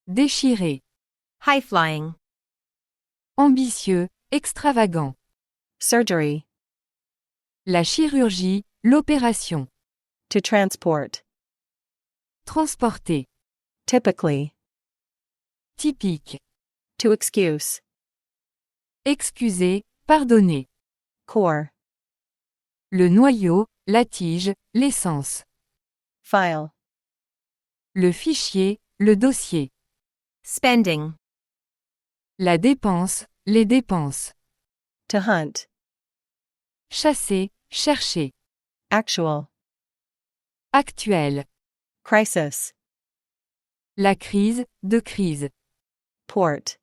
Déchirer. High flying. Ambitieux, extravagant. Surgery. La chirurgie, l'opération. To transport. Transporter. Typically. Typique. To excuse. Excuser, pardonner. Core. Le noyau, la tige, l'essence. File. Le fichier, le dossier. Spending. La dépense, les dépenses. To hunt. Chasser, chercher. Actual. Actuel. Crisis. La crise, de crise. Port.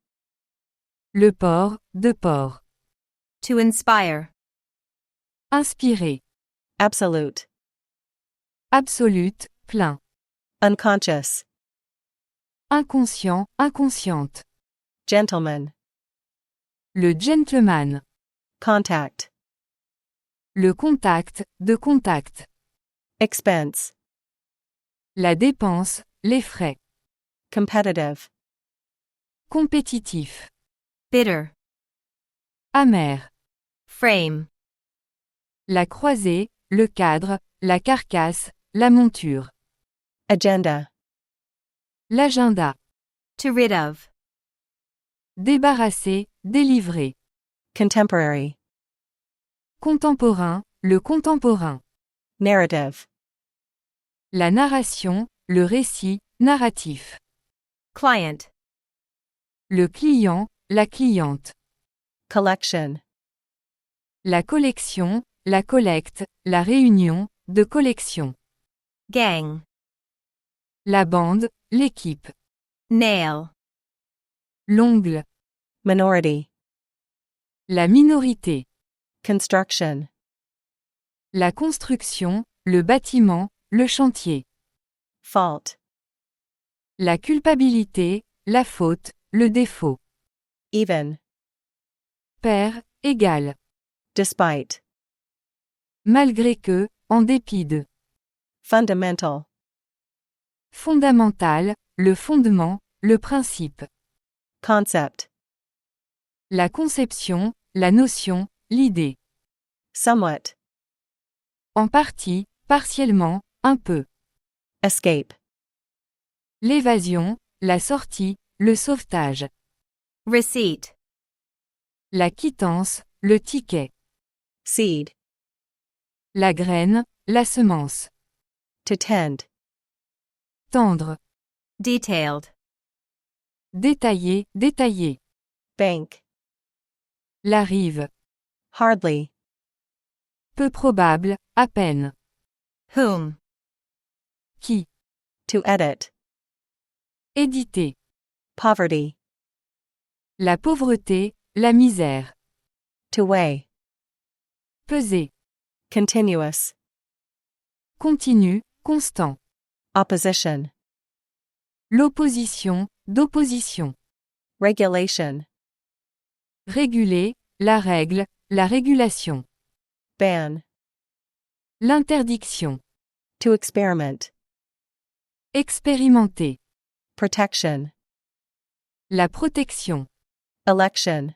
Le port, de port. To inspire. Inspirer. Absolute. Absolute, plein. Unconscious. Inconscient, inconsciente. Gentleman. Le gentleman. Contact. Le contact, de contact. Expense. La dépense, les frais. Competitive. Compétitif. Bitter. Amer. Frame. La croisée, le cadre, la carcasse, la monture. Agenda. L'agenda. To rid of. Débarrasser, délivrer. Contemporary. Contemporain, le contemporain. Narrative. La narration, le récit, narratif. Client. Le client, la cliente. Collection. La collection, la collecte, la réunion, de collection. Gang. La bande, l'équipe. Nail. L'ongle. Minority. La minorité. Construction. La construction, le bâtiment, le chantier. Fault. La culpabilité, la faute, le défaut. Even. Pair, égal. Despite. Malgré que, en dépit de. Fundamental. Fondamental, le fondement, le principe. Concept. La conception, la notion, l'idée. Somewhat. En partie, partiellement, un peu. Escape. L'évasion, la sortie, le sauvetage. Receipt. La quittance, le ticket. Seed. La graine, la semence. To tend. Tendre. Detailed. Détaillé, détaillé. Bank. La rive. Hardly. Peu probable, à peine. Whom. Qui. To edit. Éditer. Poverty. La pauvreté, la misère. To weigh. Peser. Continuous. Continu, constant. Opposition. L'opposition, d'opposition. Regulation. Réguler, la règle, la régulation. Ban. L'interdiction. To experiment. Expérimenter. Protection. La protection. Election.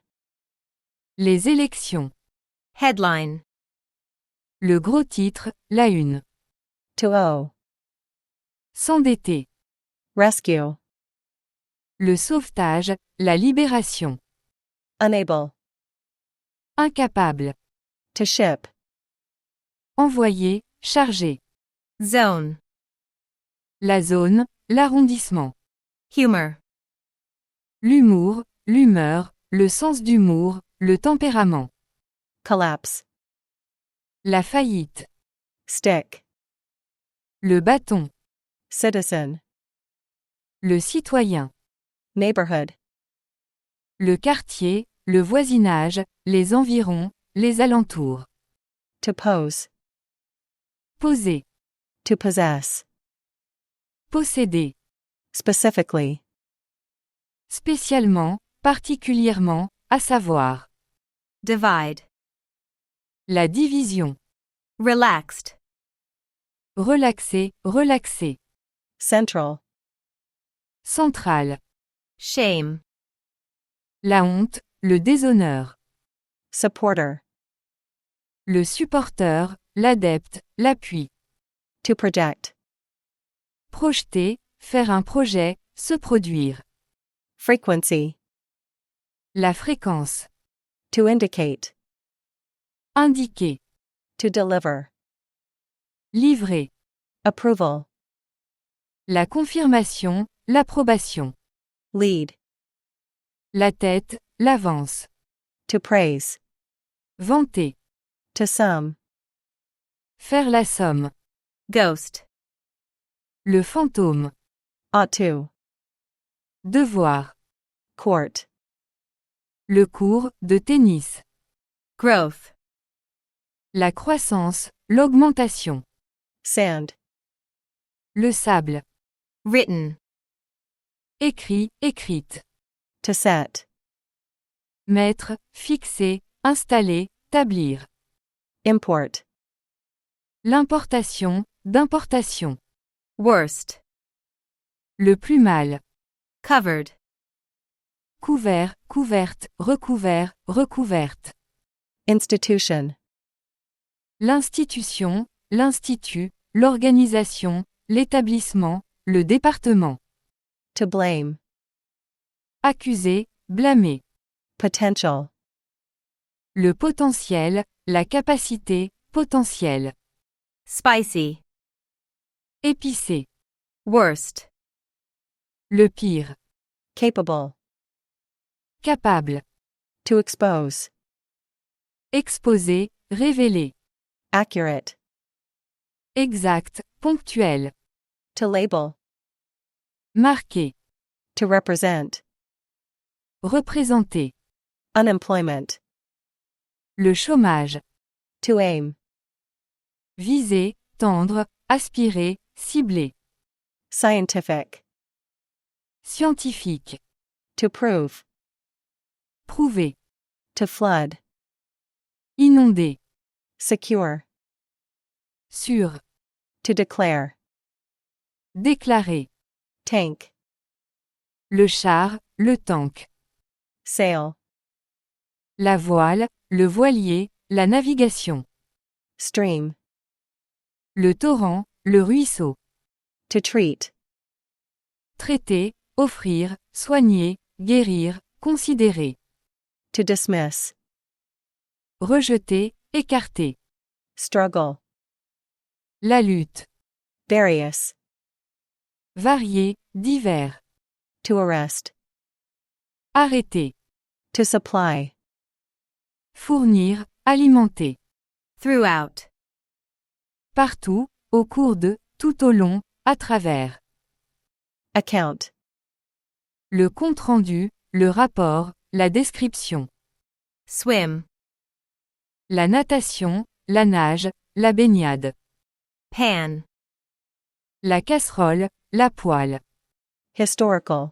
Les élections. Headline. Le gros titre, la une. To owe. S'endetter. Rescue. Le sauvetage, la libération. Unable. Incapable. To ship. Envoyer, charger. Zone. La zone, l'arrondissement. Humor. L'humour, l'humeur, le sens d'humour, le tempérament. Collapse. La faillite. Stick. Le bâton. Citizen. Le citoyen. Neighborhood. Le quartier, le voisinage, les environs, les alentours. To pose. Poser. To possess. Posséder. Specifically. Spécialement, particulièrement, à savoir. Divide. La division. Relaxed. Relaxer, relaxer. Central. Centrale. Shame. La honte, le déshonneur. Supporter. Le supporteur, l'adepte, l'appui. To project. Projeter, faire un projet, se produire. Frequency. La fréquence. To indicate. Indiquer. To deliver. Livrer. Approval. La confirmation, l'approbation. Lead. La tête, l'avance. To praise. Vanter. To some. Faire la somme. Ghost. Le fantôme. Ought to. Devoir. Court. Le cours, de tennis. Growth. La croissance, l'augmentation. Sand. Le sable. Written. Écrit, écrite. To set. Mettre, fixer, installer, établir. Import. L'importation, d'importation. Worst. Le plus mal. Covered. Couvert, couverte, recouvert, recouverte. Institution. L'institution, l'institut, l'organisation, l'établissement, le département. To blame. Accuser, blâmer. Potential. Le potentiel, la capacité, potentiel. Spicy. Épicé. Worst. Le pire. Capable. Capable. To expose. Exposer, révéler. Accurate. Exact, ponctuel. To label. Marquer. To represent. Représenter. Unemployment. Le chômage. To aim. Viser, tendre, aspirer, cibler. Scientific. Scientifique. To prove. Prouver. To flood. Inonder. Secure. Sûr. To declare. Déclarer. Tank. Le char, le tank. Sail. La voile, le voilier, la navigation. Stream. Le torrent, le ruisseau. To treat. Traiter, offrir, soigner, guérir, considérer. To dismiss. Rejeter, écarter. Struggle. La lutte. Various. Varier, divers. To arrest. Arrêter. To supply. Fournir, alimenter. Throughout. Partout, au cours de, tout au long, à travers. Account. Le compte-rendu, le rapport, la description. Swim. La natation, la nage, la baignade. Pan. La casserole, la poêle. Historical.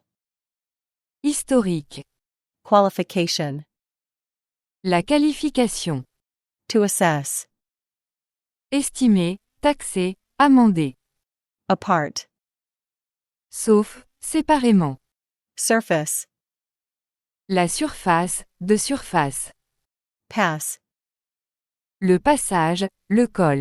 Historique. Qualification. La qualification. To assess. Estimer, taxer, amender. Apart. Sauf, séparément. Surface. La surface, de surface. Pass. Le passage, le col.